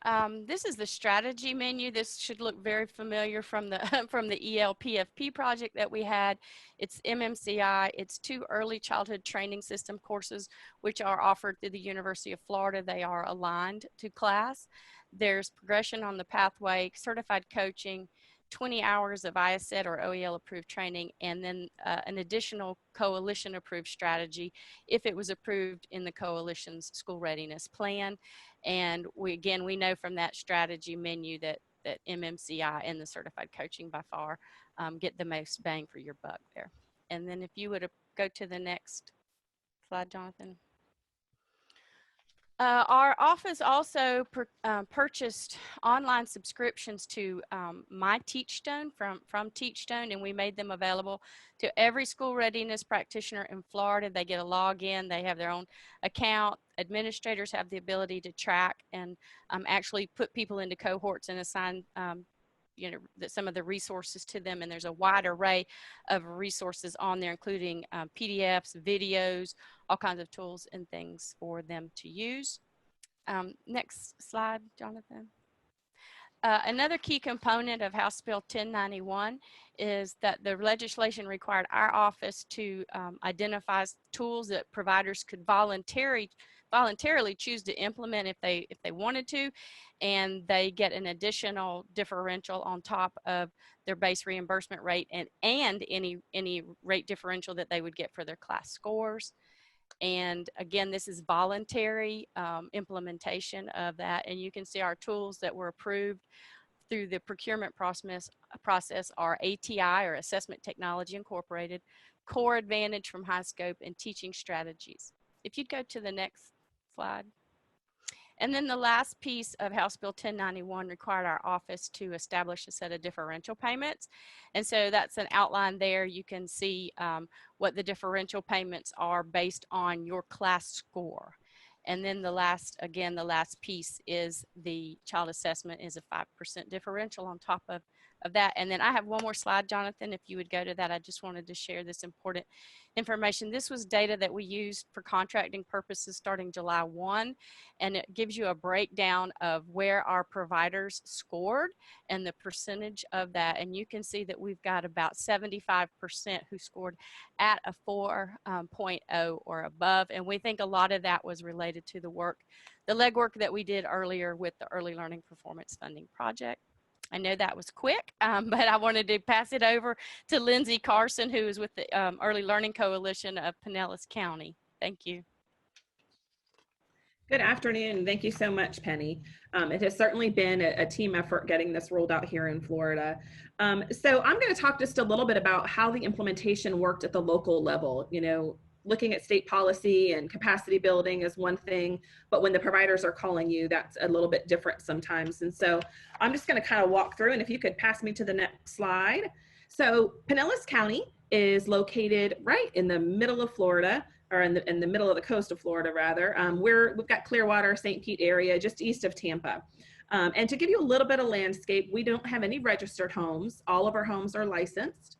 this is the strategy menu. This should look very familiar from the, from the ELPFP project that we had. It's MMCI, it's 2 early childhood training system courses, which are offered through the University of Florida. They are aligned to CLASS. There's progression on the pathway, certified coaching, 20 hours of ISET or OEL approved training, and then an additional coalition approved strategy if it was approved in the coalition's school readiness plan. And we know from that strategy menu that MMCI and the certified coaching by far get the most bang for your buck there. And then if you would go to the next slide, Jonathan. Our office also purchased online subscriptions to My Teachstone from Teachstone, and we made them available to every school readiness practitioner in Florida. They get a login, they have their own account. Administrators have the ability to track and actually put people into cohorts and assign some of the resources to them, and there's a wide array of resources on there, including PDFs, videos, all kinds of tools and things for them to use. Next slide, Jonathan. Another key component of House Bill 1091 is that the legislation required our office to identify tools that providers could voluntarily choose to implement if they wanted to, and they get an additional differential on top of their base reimbursement rate and any rate differential that they would get for their class scores. And again, this is voluntary implementation of that, and you can see our tools that were approved through the procurement process are ATI, or Assessment Technology Incorporated, Core Advantage from High Scope, and Teaching Strategies. If you'd go to the next slide. And then the last piece of House Bill 1091 required our office to establish a set of differential payments. And so that's an outline there. You can see what the differential payments are based on your class score. And then the last piece is the child assessment is a 5% differential on top of that. And then I have one more slide, Jonathan, if you would go to that. I just wanted to share this important information. This was data that we used for contracting purposes starting July 1, and it gives you a breakdown of where our providers scored and the percentage of that. And you can see that we've got about 75% who scored at a 4.0 or above. And we think a lot of that was related to the legwork that we did earlier with the Early Learning Performance Funding Project. I know that was quick, but I wanted to pass it over to Lindsay Carson, who is with the Early Learning Coalition of Pinellas County. Thank you. Good afternoon. Thank you so much, Penny. It has certainly been a team effort getting this rolled out here in Florida. So I'm going to talk just a little bit about how the implementation worked at the local level. You know, looking at state policy and capacity building is one thing, but when the providers are calling you, that's a little bit different sometimes. And so I'm just going to kind of walk through, and if you could pass me to the next slide. So Pinellas County is located right in the middle of Florida, or in the middle of the coast of Florida, rather. We've got Clearwater, St. Pete area, just east of Tampa. And to give you a little bit of landscape, we don't have any registered homes. All of our homes are licensed.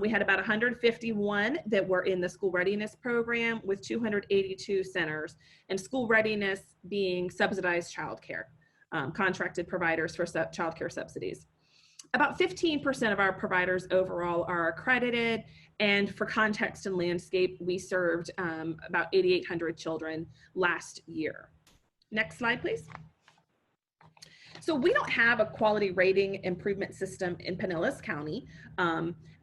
We had about 151 that were in the school readiness program, with 282 centers, and school readiness being subsidized childcare, contracted providers for childcare subsidies. About 15% of our providers overall are accredited, and for context and landscape, we served about 8,800 children last year. Next slide, please. So we don't have a quality rating improvement system in Pinellas County.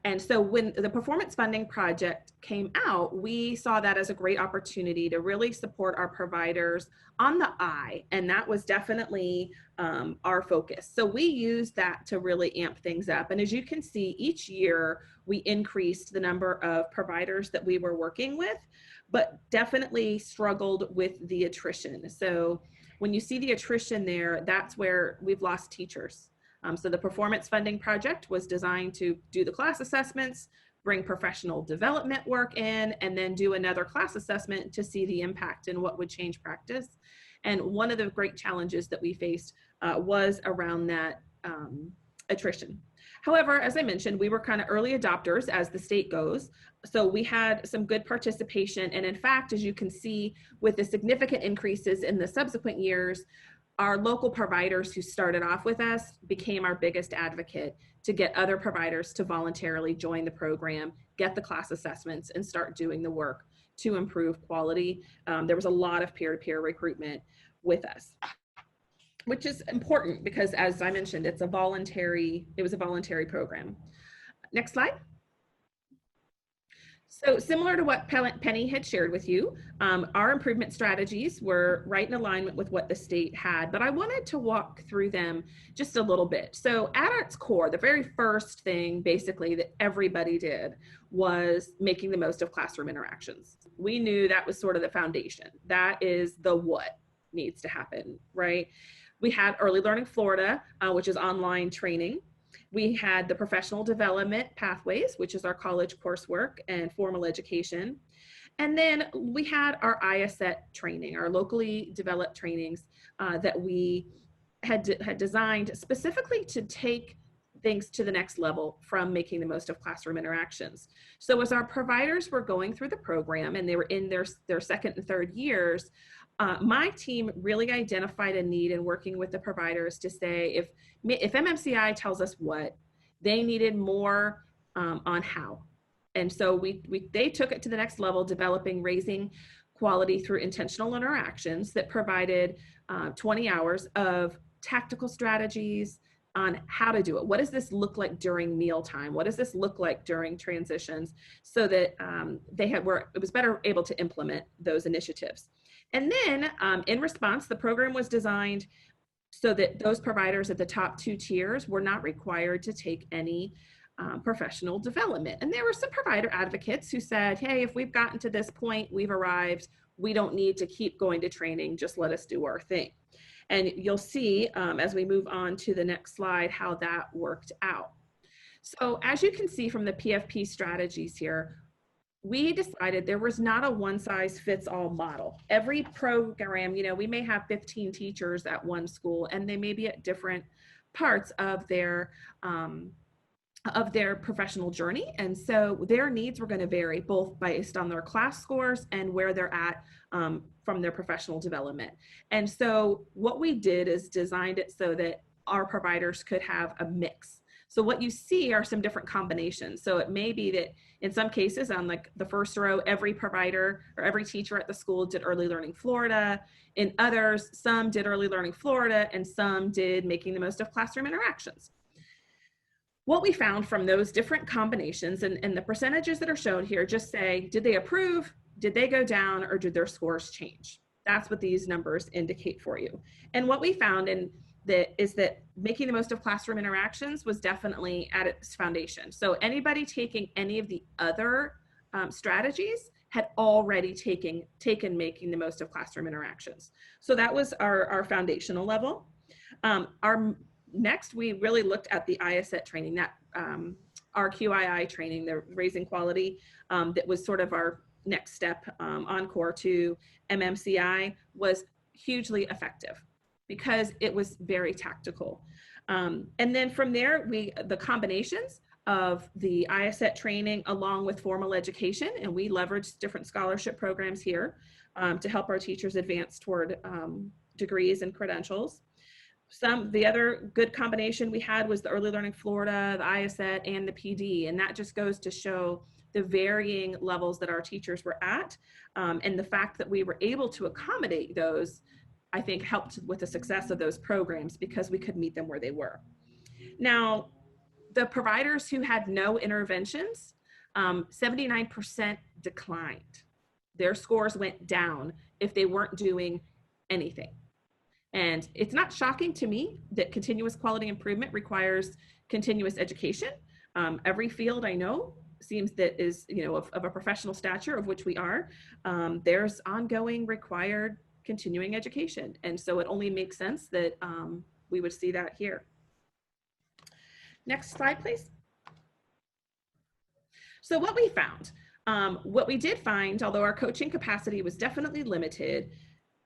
And so when the performance funding project came out, we saw that as a great opportunity to really support our providers on the eye. And that was definitely our focus. So we used that to really amp things up. And as you can see, each year we increased the number of providers that we were working with, but definitely struggled with the attrition. So when you see the attrition there, that's where we've lost teachers. So the performance funding project was designed to do the class assessments, bring professional development work in, and then do another class assessment to see the impact and what would change practice. And one of the great challenges that we faced was around that attrition. However, as I mentioned, we were kind of early adopters as the state goes. So we had some good participation. And in fact, as you can see, with the significant increases in the subsequent years, our local providers who started off with us became our biggest advocate to get other providers to voluntarily join the program, get the class assessments, and start doing the work to improve quality. There was a lot of peer-to-peer recruitment with us, which is important because, as I mentioned, it was a voluntary program. Next slide. So similar to what Penny had shared with you, our improvement strategies were right in alignment with what the state had, but I wanted to walk through them just a little bit. So at its core, the very first thing basically that everybody did was making the most of classroom interactions. We knew that was sort of the foundation. That is the what. needs to happen, right? We had Early Learning Florida, which is online training. We had the professional development pathways, which is our college coursework and formal education. And then we had our ISET training, our locally developed trainings that we had designed specifically to take things to the next level from making the most of classroom interactions. So as our providers were going through the program and they were in their second and third years, my team really identified a need in working with the providers to say, if MMCI tells us what, they needed more on how. And so they took it to the next level, developing raising quality through intentional interactions that provided 20 hours of tactical strategies on how to do it. What does this look like during mealtime? What does this look like during transitions? So that it was better able to implement those initiatives. And then in response, the program was designed so that those providers at the top 2 tiers were not required to take any professional development. And there were some provider advocates who said, hey, if we've gotten to this point, we've arrived, we don't need to keep going to training, just let us do our thing. And you'll see as we move on to the next slide how that worked out. So as you can see from the PFP strategies here, we decided there was not a one-size-fits-all model. Every program, we may have 15 teachers at one school, and they may be at different parts of their professional journey. And so their needs were going to vary both based on their class scores and where they're at from their professional development. And so what we did is designed it so that our providers could have a mix. So what you see are some different combinations. So it may be that in some cases on like the first row, every provider or every teacher at the school did Early Learning Florida. In others, some did Early Learning Florida and some did Making the Most of Classroom Interactions. What we found from those different combinations and the percentages that are shown here just say, did they approve, did they go down, or did their scores change? That's what these numbers indicate for you. And what we found is that Making the Most of Classroom Interactions was definitely at its foundation. So anybody taking any of the other strategies had already taken Making the Most of Classroom Interactions. So that was our foundational level. Next, we really looked at the ISET training, that our QII training, the raising quality, that was sort of our next step encore to MMCI, was hugely effective because it was very tactical. And then from there, the combinations of the ISET training along with formal education, and we leveraged different scholarship programs here to help our teachers advance toward degrees and credentials. The other good combination we had was the Early Learning Florida, the ISET, and the PD, and that just goes to show the varying levels that our teachers were at, and the fact that we were able to accommodate those, I think, helped with the success of those programs because we could meet them where they were. Now, the providers who had no interventions, 79% declined. Their scores went down if they weren't doing anything. And it's not shocking to me that continuous quality improvement requires continuous education. Every field I know seems that is, of a professional stature, of which we are, there's ongoing required continuing education. And so it only makes sense that we would see that here. Next slide, please. So what we found, what we did find, although our coaching capacity was definitely limited,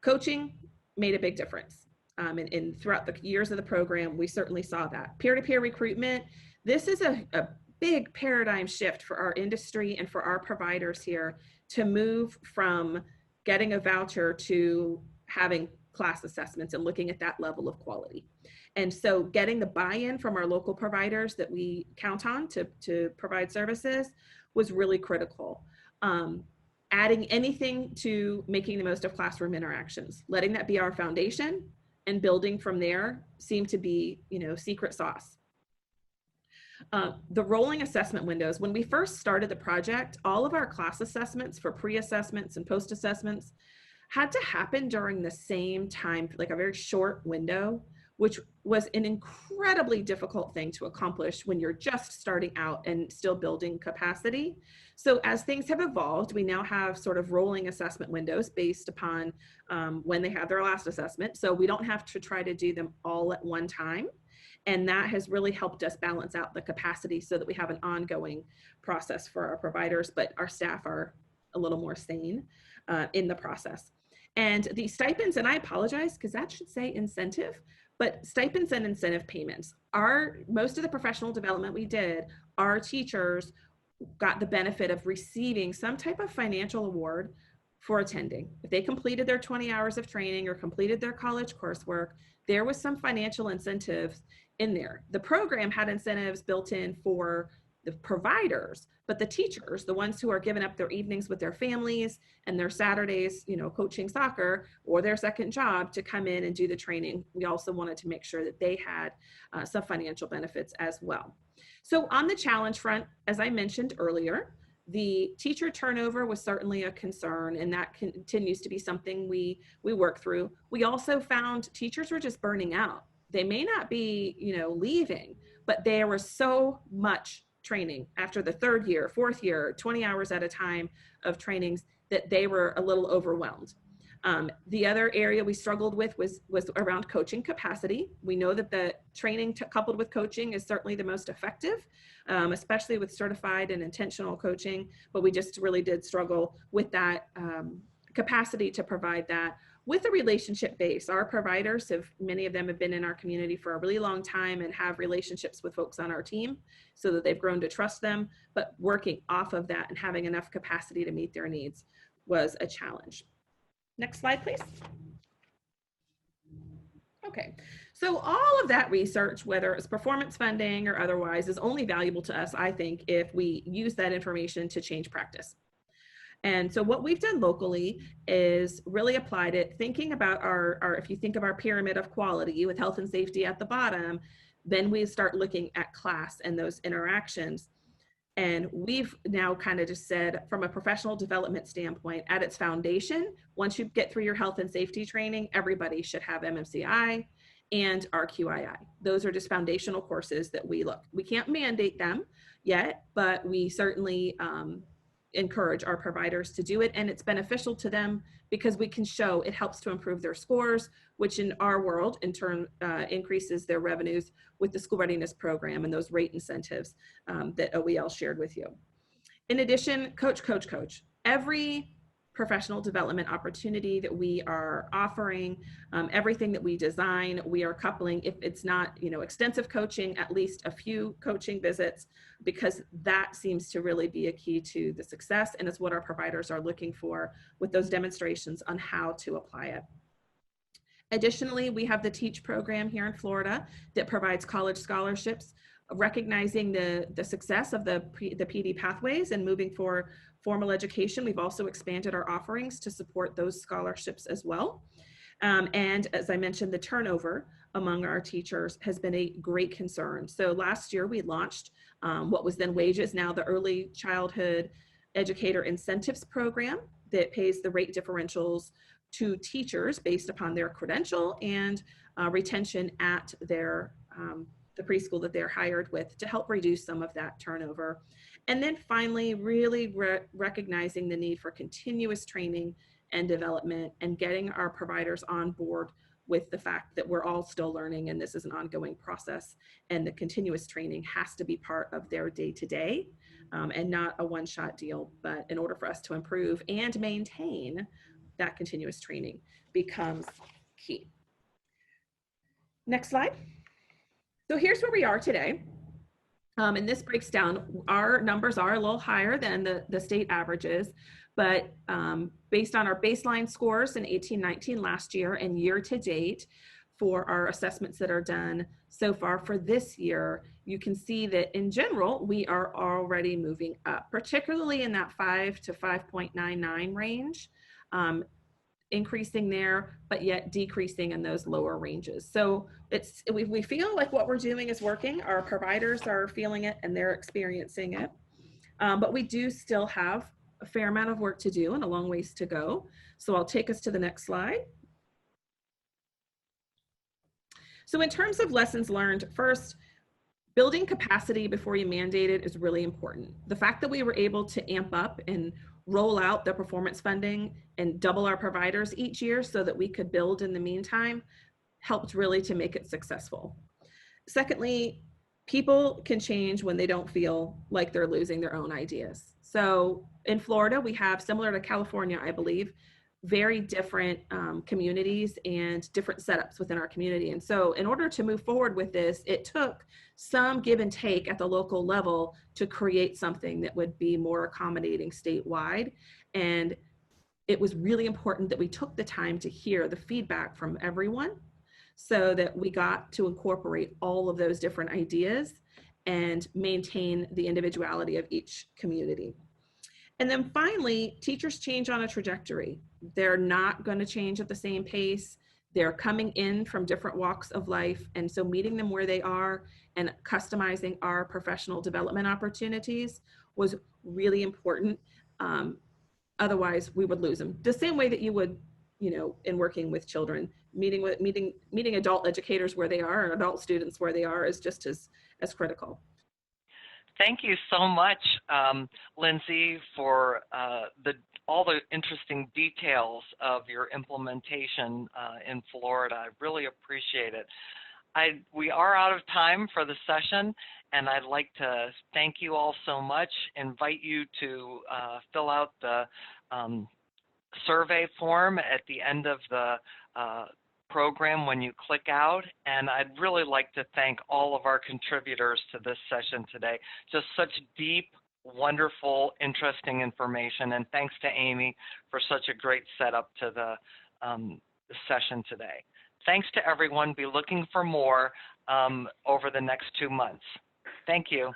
coaching made a big difference. And throughout the years of the program, we certainly saw that. Peer-to-peer recruitment, this is a big paradigm shift for our industry and for our providers here to move from getting a voucher to having class assessments and looking at that level of quality. And so getting the buy-in from our local providers that we count on to provide services was really critical. Adding anything to Making the Most of Classroom Interactions, letting that be our foundation and building from there seemed to be, secret sauce. The rolling assessment windows, when we first started the project, all of our class assessments for pre-assessments and post-assessments had to happen during the same time, like a very short window which was an incredibly difficult thing to accomplish when you're just starting out and still building capacity. So as things have evolved, we now have sort of rolling assessment windows based upon when they had their last assessment. So we don't have to try to do them all at one time. And that has really helped us balance out the capacity so that we have an ongoing process for our providers, but our staff are a little more sane in the process. And the stipends, and I apologize because that should say incentive, but stipends and incentive payments are, most of the professional development we did, our teachers got the benefit of receiving some type of financial award for attending. If they completed their 20 hours of training or completed their college coursework, there was some financial incentives in there. The program had incentives built in for the providers, but the teachers, the ones who are giving up their evenings with their families and their Saturdays, you know, coaching soccer or their second job to come in and do the training, we also wanted to make sure that they had some financial benefits as well. So on the challenge front, as I mentioned earlier, the teacher turnover was certainly a concern, and that continues to be something we work through. We also found teachers were just burning out. They may not be, you know, leaving, but there was so much training after the third year, fourth year, 20 hours at a time of trainings that they were a little overwhelmed. The other area we struggled with was around coaching capacity. We know that the training coupled with coaching is certainly the most effective, especially with certified and intentional coaching, but we just really did struggle with that capacity to provide that. With a relationship base, our providers many of them have been in our community for a really long time and have relationships with folks on our team so that they've grown to trust them, but working off of that and having enough capacity to meet their needs was a challenge. Next slide, please. Okay, so all of that research, whether it's performance funding or otherwise, is only valuable to us, I think, if we use that information to change practice. And so what we've done locally is really applied it, thinking about if you think of our pyramid of quality with health and safety at the bottom, then we start looking at class and those interactions. And we've now kind of just said, from a professional development standpoint, at its foundation, once you get through your health and safety training, everybody should have MMCI and our QII. Those are just foundational courses that we can't mandate them yet, but we certainly encourage our providers to do it, and it's beneficial to them because we can show it helps to improve their scores, which in our world in turn increases their revenues with the school readiness program and those rate incentives that OEL shared with you. In addition, coach. Every professional development opportunity that we are offering, everything that we design, we are coupling, if it's not, you know, extensive coaching, at least a few coaching visits, because that seems to really be a key to the success, and it's what our providers are looking for with those demonstrations on how to apply it. Additionally, we have the TEACH program here in Florida that provides college scholarships, recognizing the success of the PD pathways and moving for formal education. We've also expanded our offerings to support those scholarships as well. And as I mentioned, the turnover among our teachers has been a great concern. So last year we launched what was then WAGES, now the Early Childhood Educator Incentives Program, that pays the rate differentials to teachers based upon their credential and retention at their the preschool that they're hired with, to help reduce some of that turnover. And then finally, really recognizing the need for continuous training and development and getting our providers on board with the fact that we're all still learning and this is an ongoing process, and the continuous training has to be part of their day-to-day and not a one-shot deal. But in order for us to improve and maintain, that continuous training becomes key. Next slide. So here's where we are today. And this breaks down, our numbers are a little higher than the state averages, but based on our baseline scores in 18-19 last year and year to date for our assessments that are done so far for this year, you can see that in general, we are already moving up, particularly in that 5 to 5.99 range. Increasing there, but yet decreasing in those lower ranges. So we feel like what we're doing is working. Our providers are feeling it and they're experiencing it. But we do still have a fair amount of work to do and a long ways to go. So I'll take us to the next slide. So in terms of lessons learned, first, building capacity before you mandate it is really important. The fact that we were able to amp up and roll out the performance funding and double our providers each year so that we could build in the meantime helped really to make it successful. Secondly, people can change when they don't feel like they're losing their own ideas. So in Florida, we have, similar to California, I believe, very different communities and different setups within our community. And so in order to move forward with this, it took some give and take at the local level to create something that would be more accommodating statewide. And it was really important that we took the time to hear the feedback from everyone so that we got to incorporate all of those different ideas and maintain the individuality of each community. And then finally, teachers change on a trajectory. They're not going to change at the same pace. They're coming in from different walks of life. And so meeting them where they are and customizing our professional development opportunities was really important. Otherwise, we would lose them. The same way that you would, you know, in working with children, meeting adult educators where they are and adult students where they are is just as critical. Thank you so much, Lindsay, for all the interesting details of your implementation in Florida. I really appreciate it. We are out of time for the session, and I'd like to thank you all so much, invite you to fill out the survey form at the end of the program when you click out. And I'd really like to thank all of our contributors to this session today. Just such deep, wonderful, interesting information. And thanks to Amy for such a great setup to the session today. Thanks to everyone. Be looking for more over the next 2 months. Thank you.